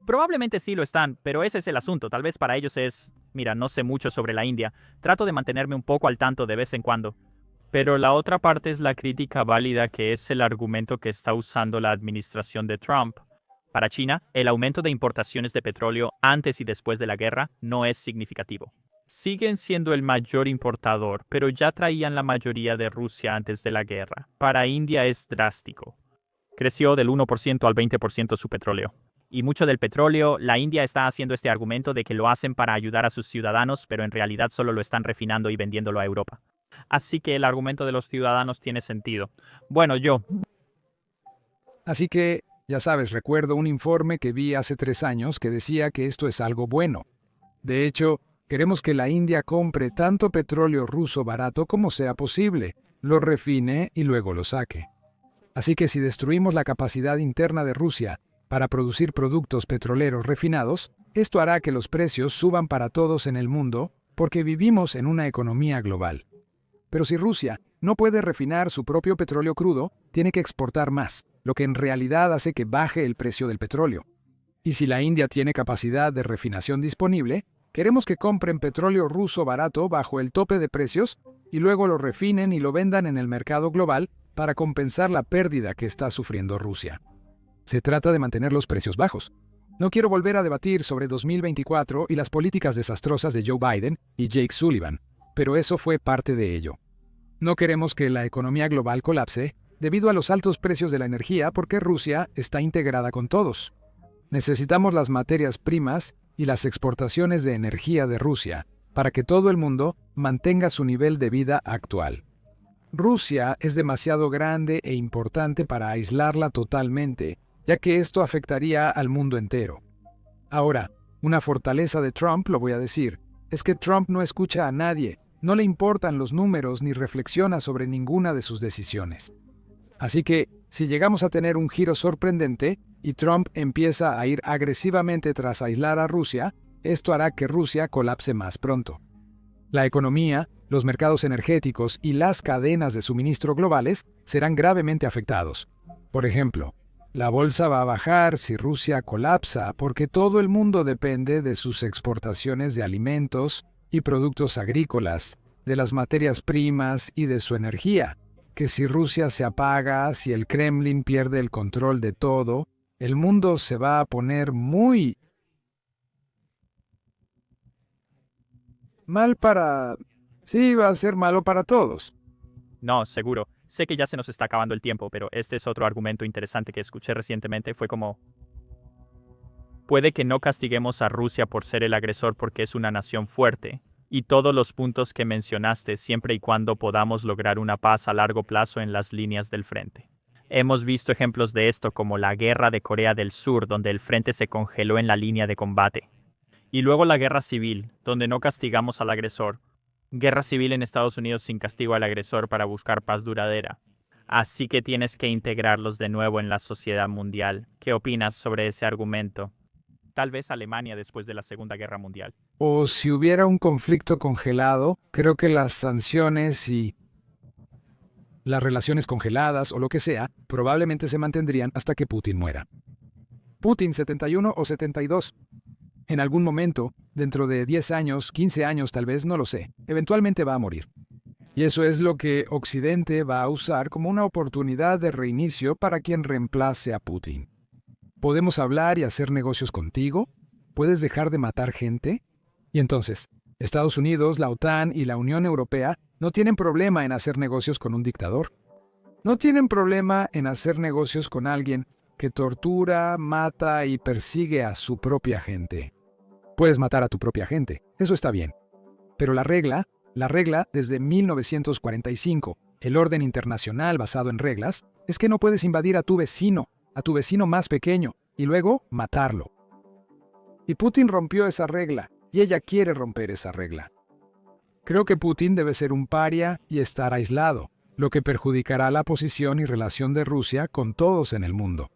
Probablemente sí lo están, pero ese es el asunto. Tal vez para ellos es... Mira, no sé mucho sobre la India. Trato de mantenerme un poco al tanto de vez en cuando. Pero la otra parte es la crítica válida, que es el argumento que está usando la administración de Trump. Para China, el aumento de importaciones de petróleo antes y después de la guerra no es significativo. Siguen siendo el mayor importador, pero ya traían la mayoría de Rusia antes de la guerra. Para India es drástico. Creció del 1% al 20% su petróleo. Y mucho del petróleo, la India está haciendo este argumento de que lo hacen para ayudar a sus ciudadanos, pero en realidad solo lo están refinando y vendiéndolo a Europa. Así que el argumento de los ciudadanos tiene sentido. Bueno, Así que Ya sabes, recuerdo un informe que vi hace 3 años que decía que esto es algo bueno. De hecho, queremos que la India compre tanto petróleo ruso barato como sea posible, lo refine y luego lo saque. Así que si destruimos la capacidad interna de Rusia para producir productos petroleros refinados, esto hará que los precios suban para todos en el mundo porque vivimos en una economía global. Pero si Rusia no puede refinar su propio petróleo crudo, tiene que exportar más, lo que en realidad hace que baje el precio del petróleo. Y si la India tiene capacidad de refinación disponible, queremos que compren petróleo ruso barato bajo el tope de precios y luego lo refinen y lo vendan en el mercado global para compensar la pérdida que está sufriendo Rusia. Se trata de mantener los precios bajos. No quiero volver a debatir sobre 2024 y las políticas desastrosas de Joe Biden y Jake Sullivan, pero eso fue parte de ello. No queremos que la economía global colapse debido a los altos precios de la energía porque Rusia está integrada con todos. Necesitamos las materias primas y las exportaciones de energía de Rusia para que todo el mundo mantenga su nivel de vida actual. Rusia es demasiado grande e importante para aislarla totalmente, ya que esto afectaría al mundo entero. Ahora, una fortaleza de Trump, lo voy a decir, es que Trump no escucha a nadie, no le importan los números ni reflexiona sobre ninguna de sus decisiones. Así que, si llegamos a tener un giro sorprendente y Trump empieza a ir agresivamente tras aislar a Rusia, esto hará que Rusia colapse más pronto. La economía, los mercados energéticos y las cadenas de suministro globales serán gravemente afectados. Por ejemplo, la bolsa va a bajar si Rusia colapsa porque todo el mundo depende de sus exportaciones de alimentos y productos agrícolas, de las materias primas y de su energía, que si Rusia se apaga, si el Kremlin pierde el control de todo, el mundo se va a poner muy mal para... Sí, va a ser malo para todos. No, seguro. Sé que ya se nos está acabando el tiempo, pero este es otro argumento interesante que escuché recientemente. Fue como... Puede que no castiguemos a Rusia por ser el agresor porque es una nación fuerte, y todos los puntos que mencionaste siempre y cuando podamos lograr una paz a largo plazo en las líneas del frente. Hemos visto ejemplos de esto como la guerra de Corea del Sur, donde el frente se congeló en la línea de combate. Y luego la guerra civil, donde no castigamos al agresor. Guerra civil en Estados Unidos sin castigo al agresor para buscar paz duradera. Así que tienes que integrarlos de nuevo en la sociedad mundial. ¿Qué opinas sobre ese argumento? Tal vez Alemania después de la Segunda Guerra Mundial. O si hubiera un conflicto congelado, creo que las sanciones y las relaciones congeladas o lo que sea, probablemente se mantendrían hasta que Putin muera. Putin 71 o 72. En algún momento, dentro de 10 años, 15 años tal vez, no lo sé, eventualmente va a morir. Y eso es lo que Occidente va a usar como una oportunidad de reinicio para quien reemplace a Putin. ¿Podemos hablar y hacer negocios contigo? ¿Puedes dejar de matar gente? Y entonces, Estados Unidos, la OTAN y la Unión Europea no tienen problema en hacer negocios con un dictador. No tienen problema en hacer negocios con alguien que tortura, mata y persigue a su propia gente. Puedes matar a tu propia gente, eso está bien. Pero la regla desde 1945, el orden internacional basado en reglas, es que no puedes invadir a tu vecino más pequeño, y luego matarlo. Y Putin rompió esa regla, y ella quiere romper esa regla. Creo que Putin debe ser un paria y estar aislado, lo que perjudicará la posición y relación de Rusia con todos en el mundo.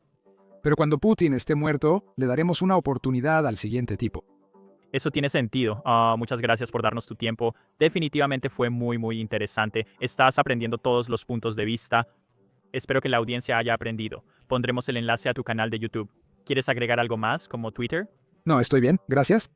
Pero cuando Putin esté muerto, le daremos una oportunidad al siguiente tipo. Eso tiene sentido. Muchas gracias por darnos tu tiempo. Definitivamente fue muy interesante. Estás aprendiendo todos los puntos de vista. Espero que la audiencia haya aprendido. Pondremos el enlace a tu canal de YouTube. ¿Quieres agregar algo más, como Twitter? No, estoy bien, gracias.